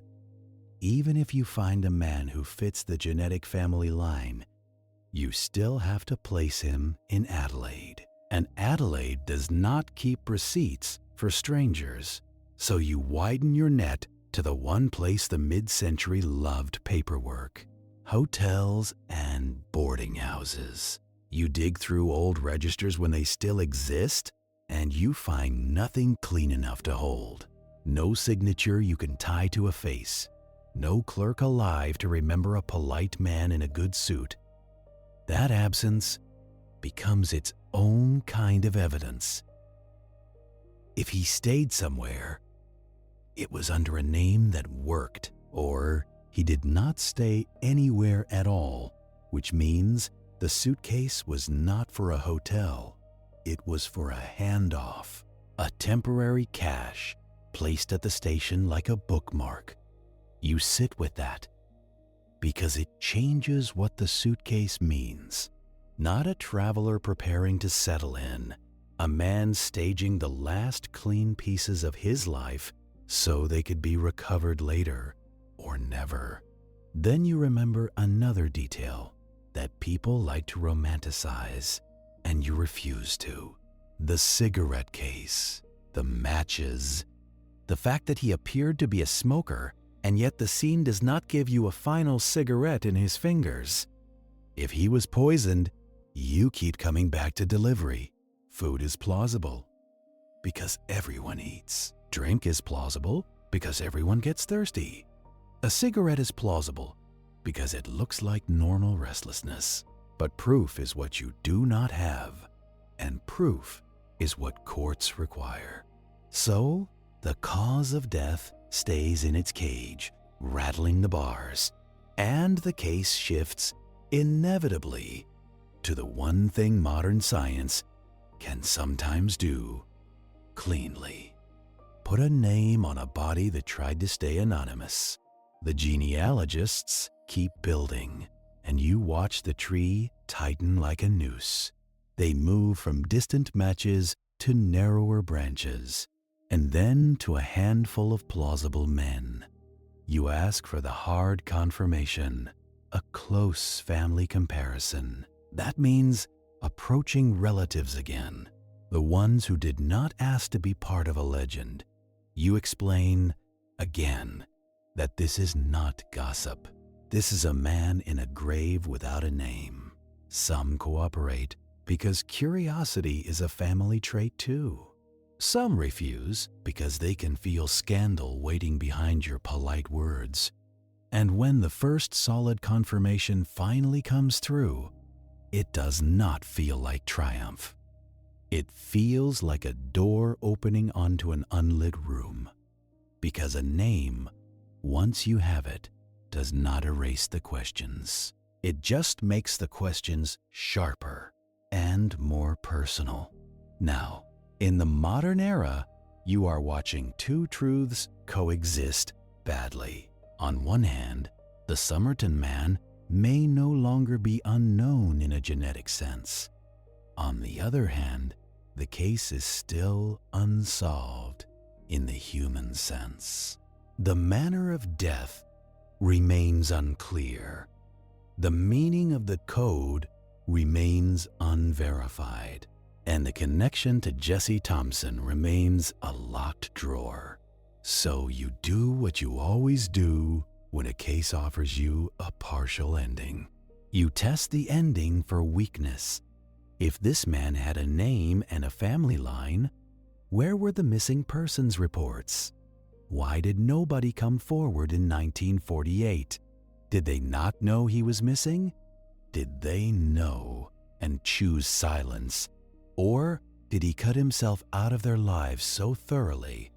Even if you find a man who fits the genetic family line, you still have to place him in Adelaide. And Adelaide does not keep receipts for strangers. So you widen your net to the one place the mid-century loved paperwork: hotels and boarding houses. You dig through old registers when they still exist, and you find nothing clean enough to hold. No signature you can tie to a face. No clerk alive to remember a polite man in a good suit. That absence becomes its own kind of evidence. If he stayed somewhere, it was under a name that worked, or he did not stay anywhere at all, which means the suitcase was not for a hotel. It was for a handoff, a temporary cache placed at the station like a bookmark. You sit with that because it changes what the suitcase means. Not a traveler preparing to settle in, a man staging the last clean pieces of his life so they could be recovered later or never. Then you remember another detail that people like to romanticize, and you refuse to. The cigarette case, the matches, the fact that he appeared to be a smoker, and yet the scene does not give you a final cigarette in his fingers. If he was poisoned, you keep coming back to delivery. Food is plausible because everyone eats. Drink is plausible because everyone gets thirsty. A cigarette is plausible because it looks like normal restlessness. But proof is what you do not have, and proof is what courts require. So, the cause of death stays in its cage, rattling the bars, and the case shifts inevitably to the one thing modern science can sometimes do cleanly: put a name on a body that tried to stay anonymous. The genealogists keep building, and you watch the tree tighten like a noose. They move from distant matches to narrower branches, and then to a handful of plausible men. You ask for the hard confirmation, a close family comparison. That means approaching relatives again, the ones who did not ask to be part of a legend. You explain again that this is not gossip. This is a man in a grave without a name. Some cooperate because curiosity is a family trait too. Some refuse because they can feel scandal waiting behind your polite words. And when the first solid confirmation finally comes through, it does not feel like triumph. It feels like a door opening onto an unlit room. Because a name, once you have it, does not erase the questions. It just makes the questions sharper and more personal. Now, in the modern era, you are watching two truths coexist badly. On one hand, the Somerton Man may no longer be unknown in a genetic sense. On the other hand, the case is still unsolved in the human sense. The manner of death remains unclear. The meaning of the code remains unverified, and the connection to Jesse Thompson remains a locked drawer. So you do what you always do when a case offers you a partial ending. You test the ending for weakness. If this man had a name and a family line, where were the missing persons reports? Why did nobody come forward in 1948? Did they not know he was missing? Did they know and choose silence? Or did he cut himself out of their lives so thoroughly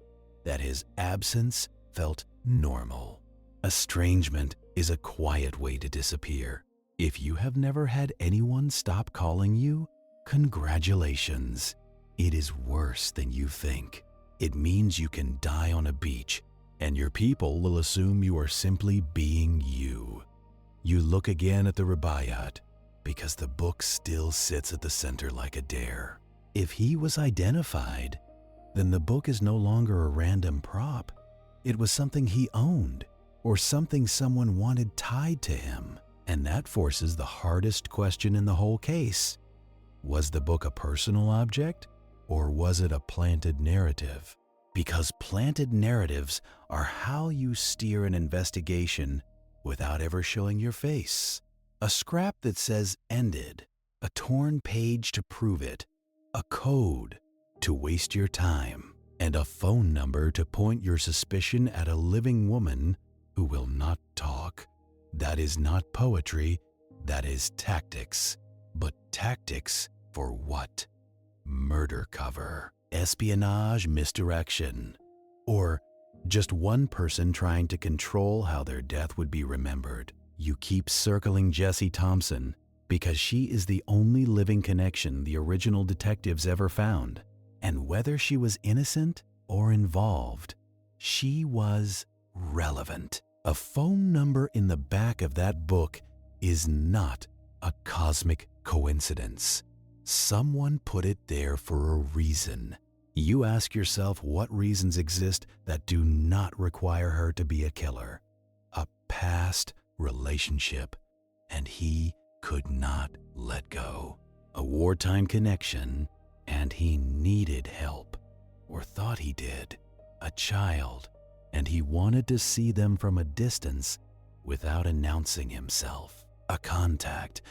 that his absence felt normal? Estrangement is a quiet way to disappear. If you have never had anyone stop calling you, congratulations. It is worse than you think. It means you can die on a beach, and your people will assume you are simply being you. You look again at the Rubaiyat, because the book still sits at the center like a dare. If he was identified, then the book is no longer a random prop. It was something he owned, or something someone wanted tied to him. And that forces the hardest question in the whole case. Was the book a personal object, or was it a planted narrative? Because planted narratives are how you steer an investigation without ever showing your face. A scrap that says ended a torn page to prove it, a code to waste your time, and a phone number to point your suspicion at a living woman who will not talk. That is not poetry, that is tactics. But tactics for what? Murder cover, espionage, misdirection, or just one person trying to control how their death would be remembered. You keep circling Jessie Thompson because she is the only living connection the original detectives ever found. And whether she was innocent or involved, she was relevant. A phone number in the back of that book is not a cosmic coincidence. Someone put it there for a reason. You ask yourself what reasons exist that do not require her to be a killer. A past relationship, and he could not let go. A wartime connection, and he needed help, or thought he did. A child, and he wanted to see them from a distance without announcing himself. A contact,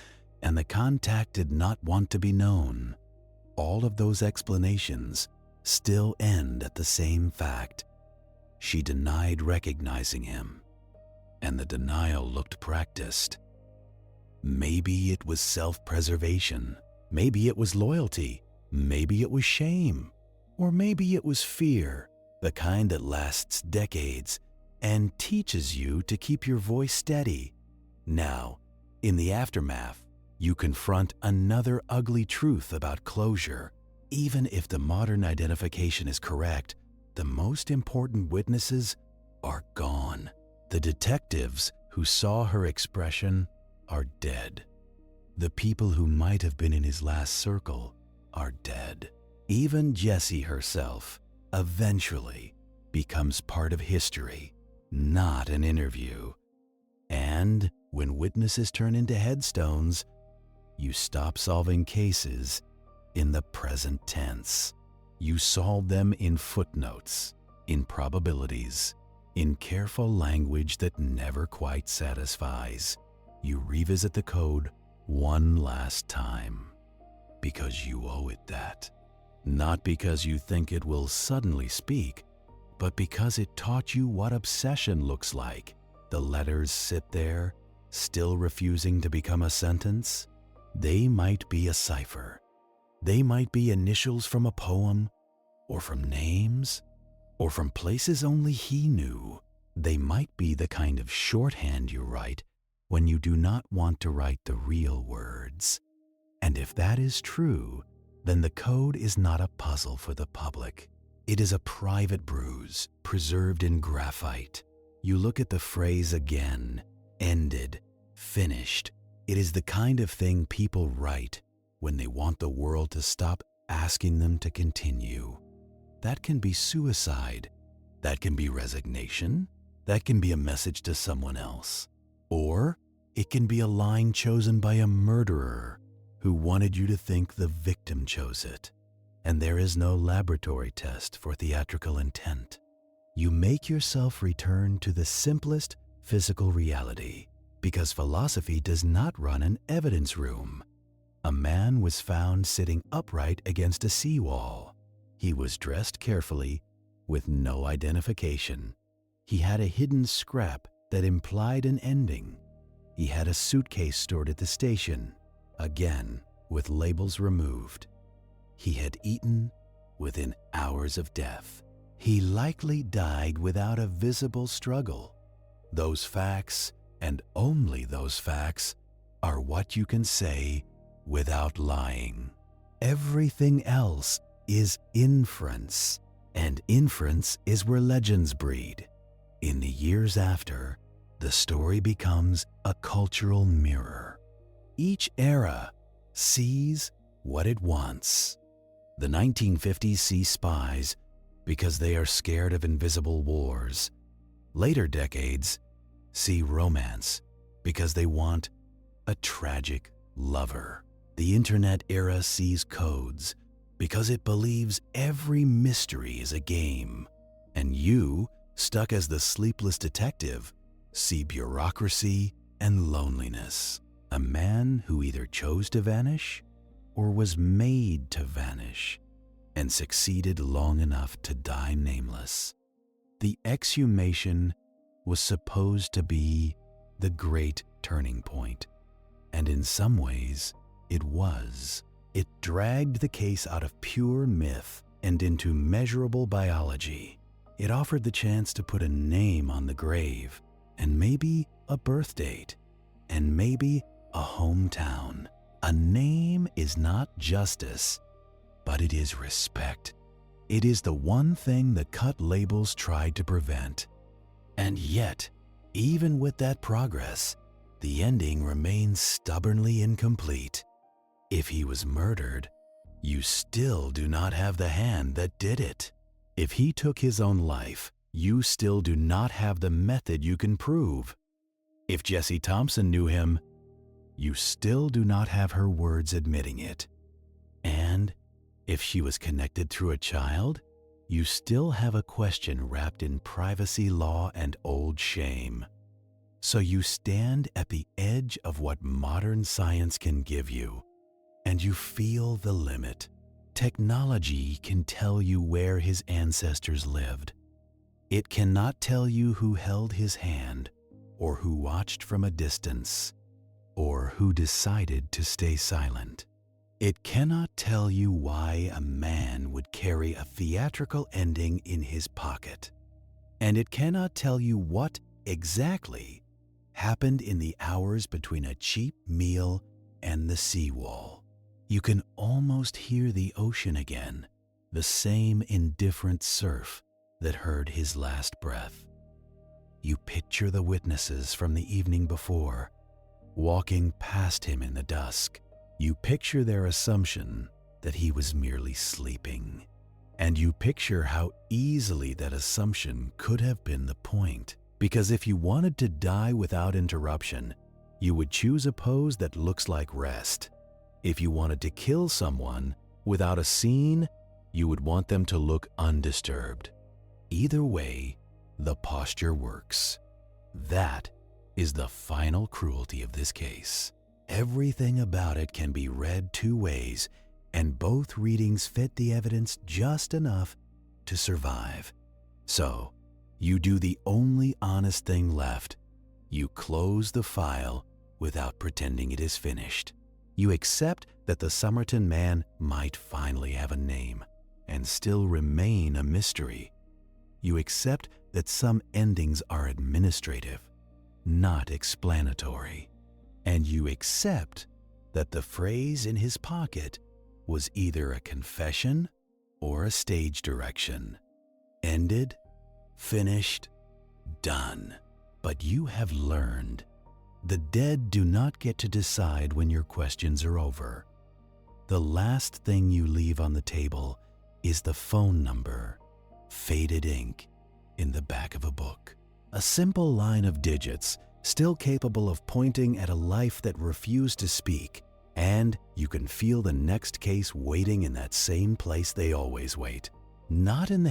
and the contact did not want to be known. All of those explanations still end at the same fact. She denied recognizing him, and the denial looked practiced. Maybe it was self-preservation. Maybe it was loyalty. Maybe it was shame. Or maybe it was fear, the kind that lasts decades and teaches you to keep your voice steady. Now, in the aftermath, you confront another ugly truth about closure. Even if the modern identification is correct, the most important witnesses are gone. The detectives who saw her expression are dead. The people who might have been in his last circle are dead. Even Jessie herself eventually becomes part of history, not an interview. And when witnesses turn into headstones, you stop solving cases in the present tense. You solve them in footnotes, in probabilities, in careful language that never quite satisfies. You revisit the code one last time because you owe it that. Not because you think it will suddenly speak, but because it taught you what obsession looks like. The letters sit there, still refusing to become a sentence. They might be a cipher. They might be initials from a poem, or from names, or from places only he knew. They might be the kind of shorthand you write when you do not want to write the real words. And if that is true, then the code is not a puzzle for the public. It is a private bruise preserved in graphite. You look at the phrase again, ended, finished. It is the kind of thing people write when they want the world to stop asking them to continue. That can be suicide. That can be resignation. That can be a message to someone else. Or it can be a line chosen by a murderer who wanted you to think the victim chose it. And there is no laboratory test for theatrical intent. You make yourself return to the simplest physical reality because philosophy does not run an evidence room. A man was found sitting upright against a seawall. He was dressed carefully with no identification. He had a hidden scrap that implied an ending. He had a suitcase stored at the station, again with labels removed. He had eaten within hours of death. He likely died without a visible struggle. Those facts, and only those facts, are what you can say without lying. Everything else is inference, and inference is where legends breed. In the years after, the story becomes a cultural mirror. Each era sees what it wants. The 1950s see spies because they are scared of invisible wars. Later decades see romance because they want a tragic lover. The internet era sees codes because it believes every mystery is a game. And you, stuck as the sleepless detective, see bureaucracy and loneliness. A man who either chose to vanish or was made to vanish and succeeded long enough to die nameless. The exhumation was supposed to be the great turning point, and in some ways it was. It dragged the case out of pure myth and into measurable biology. It offered the chance to put a name on the grave, and maybe a birth date, and maybe a hometown. A name is not justice, but it is respect. It is the one thing the cut labels tried to prevent. And yet, even with that progress, the ending remains stubbornly incomplete. If he was murdered, you still do not have the hand that did it. If he took his own life, you still do not have the method you can prove. If Jessie Thompson knew him, you still do not have her words admitting it. And if she was connected through a child, you still have a question wrapped in privacy law and old shame. So you stand at the edge of what modern science can give you, and you feel the limit. Technology can tell you where his ancestors lived. It cannot tell you who held his hand, or who watched from a distance, or who decided to stay silent. It cannot tell you why a man would carry a theatrical ending in his pocket. And it cannot tell you what exactly happened in the hours between a cheap meal and the seawall. You can almost hear the ocean again, the same indifferent surf that heard his last breath. You picture the witnesses from the evening before, walking past him in the dusk. You picture their assumption that he was merely sleeping. And you picture how easily that assumption could have been the point. Because if you wanted to die without interruption, you would choose a pose that looks like rest. If you wanted to kill someone without a scene, you would want them to look undisturbed. Either way, the posture works. That is the final cruelty of this case. Everything about it can be read two ways, and both readings fit the evidence just enough to survive. So, you do the only honest thing left. You close the file without pretending it is finished. You accept that the Somerton Man might finally have a name and still remain a mystery. You accept that some endings are administrative, not explanatory. And you accept that the phrase in his pocket was either a confession or a stage direction. Ended, finished, done. But you have learned. The dead do not get to decide when your questions are over. The last thing you leave on the table is the phone number, faded ink, in the back of a book. A simple line of digits, still capable of pointing at a life that refused to speak, and you can feel the next case waiting in that same place they always wait. Not in the